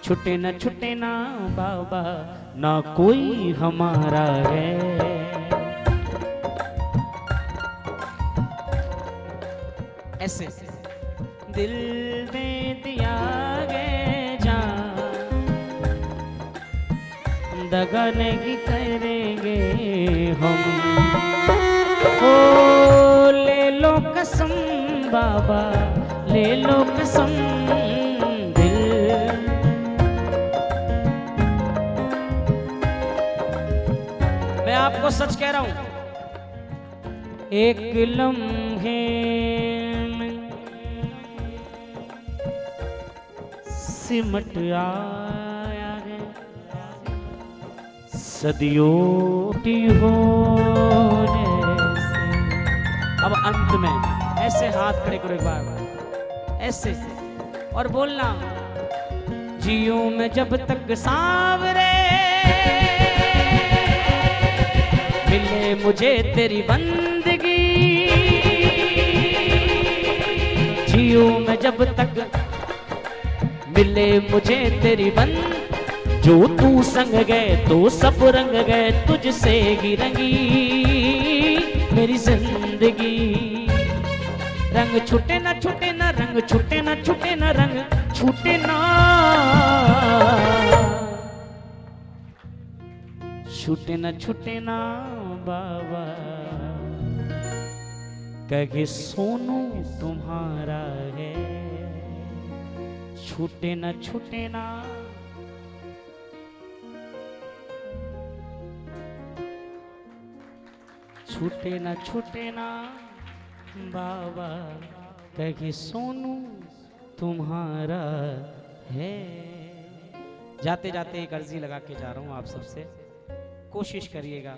छूटे ना छूटे ना बाबा, ना कोई हमारा है। ऐसे दिल में दिया गे जान, दगा नहीं करेंगे हम। ओ ले लो कसम बाबा, ले लो कसम दिल। मैं आपको सच कह रहा हूं, एक लम्हे सिमट आया है सदियों की होने से। अब अंत में ऐसे हाथ खड़े करो एक बार, ऐसे और बोलना, जियो में जब तक सांवरे मिले मुझे तेरी बंदगी, जियो में जब तक मिले मुझे तेरी बंद, जो तू संग गए तो सब रंग गए, तुझसे ही रंगी मेरी जिंदगी। रंग छूटे ना छूटे ना, रंग छूटे ना छूटे ना, रंग छूटे ना, छूटे ना छूटे ना बाबा, कहे सोनू तुम्हारा है, छूटे ना छूटे ना। छूटे ना छूटे ना बाबा, कहे सोनू तुम्हारा है। जाते जाते एक अर्जी लगा के जा रहा हूं आप सबसे, कोशिश करिएगा,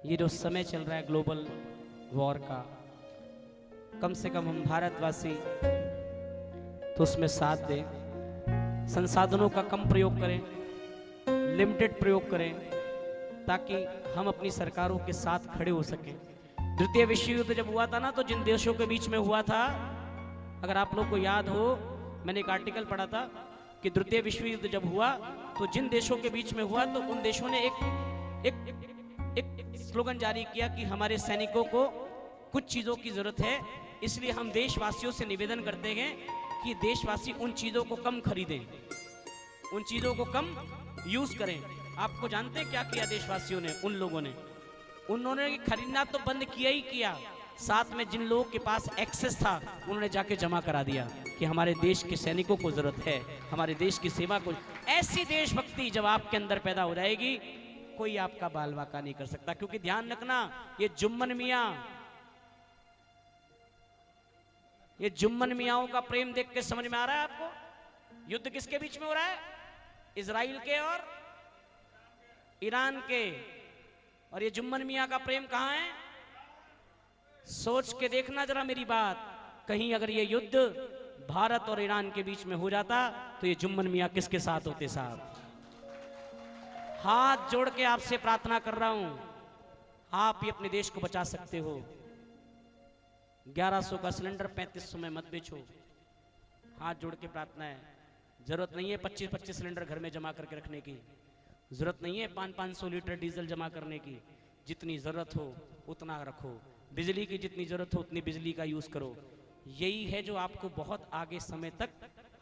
ये जो समय चल रहा है ग्लोबल वॉर का, कम से कम हम भारतवासी तो उसमें साथ दें, संसाधनों का कम प्रयोग करें, लिमिटेड प्रयोग करें, ताकि हम अपनी सरकारों के साथ खड़े हो सकें। द्वितीय विश्व युद्ध जब हुआ था ना, तो जिन देशों के बीच में हुआ था, अगर आप लोग को याद हो, मैंने एक आर्टिकल पढ़ा था कि द्वितीय विश्व युद्ध जब हुआ तो जिन देशों के बीच में हुआ, तो उन देशों ने एक स्लोगन जारी किया कि हमारे सैनिकों को कुछ चीजों की जरूरत है, इसलिए हम देशवासियों से निवेदन करते हैं कि देशवासी उन चीजों को कम खरीदें, उन चीजों को कम यूज करें। आपको जानते हैं क्या किया देशवासियों ने, उन लोगों ने, उन्होंने खरीदना तो बंद किया ही किया, साथ में जिन लोगों के पास एक्सेस था उन्होंने जाके जमा करा दिया कि हमारे देश के सैनिकों को जरूरत है, हमारे देश की सेवा को। ऐसी देशभक्ति जब आपके अंदर पैदा हो जाएगी, कोई आपका बाल वाका नहीं कर सकता। क्योंकि ध्यान रखना, ये जुम्मन मियां, ये जुम्मन मियाओं का प्रेम देख के समझ में आ रहा है आपको? युद्ध किसके बीच में हो रहा है? इजराइल के और ईरान के। और ये जुम्मन मियां का प्रेम कहां है? सोच के देखना जरा मेरी बात, कहीं अगर ये युद्ध भारत और ईरान के बीच में हो जाता तो ये जुम्मन मियां किसके साथ होते साहब? हाथ जोड़ के आपसे प्रार्थना कर रहा हूं, आप ही अपने देश को बचा सकते हो। 1100 का सिलेंडर 3500 में मत बेचो, हाथ जोड़ के प्रार्थना है। जरूरत नहीं है 25-25 सिलेंडर घर में जमा करके रखने की, जरूरत नहीं है 500-500 लीटर डीजल जमा करने की। जितनी जरूरत हो उतना रखो, बिजली की जितनी जरूरत हो उतनी बिजली का यूज करो। यही है जो आपको बहुत आगे समय तक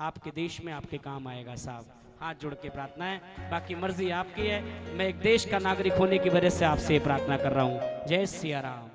आपके देश में आपके काम आएगा साहब। हाथ जोड़ के प्रार्थना है, बाकी मर्जी आपकी है। मैं एक देश का नागरिक होने की वजह से आपसे प्रार्थना कर रहा हूं। जय सिया राम।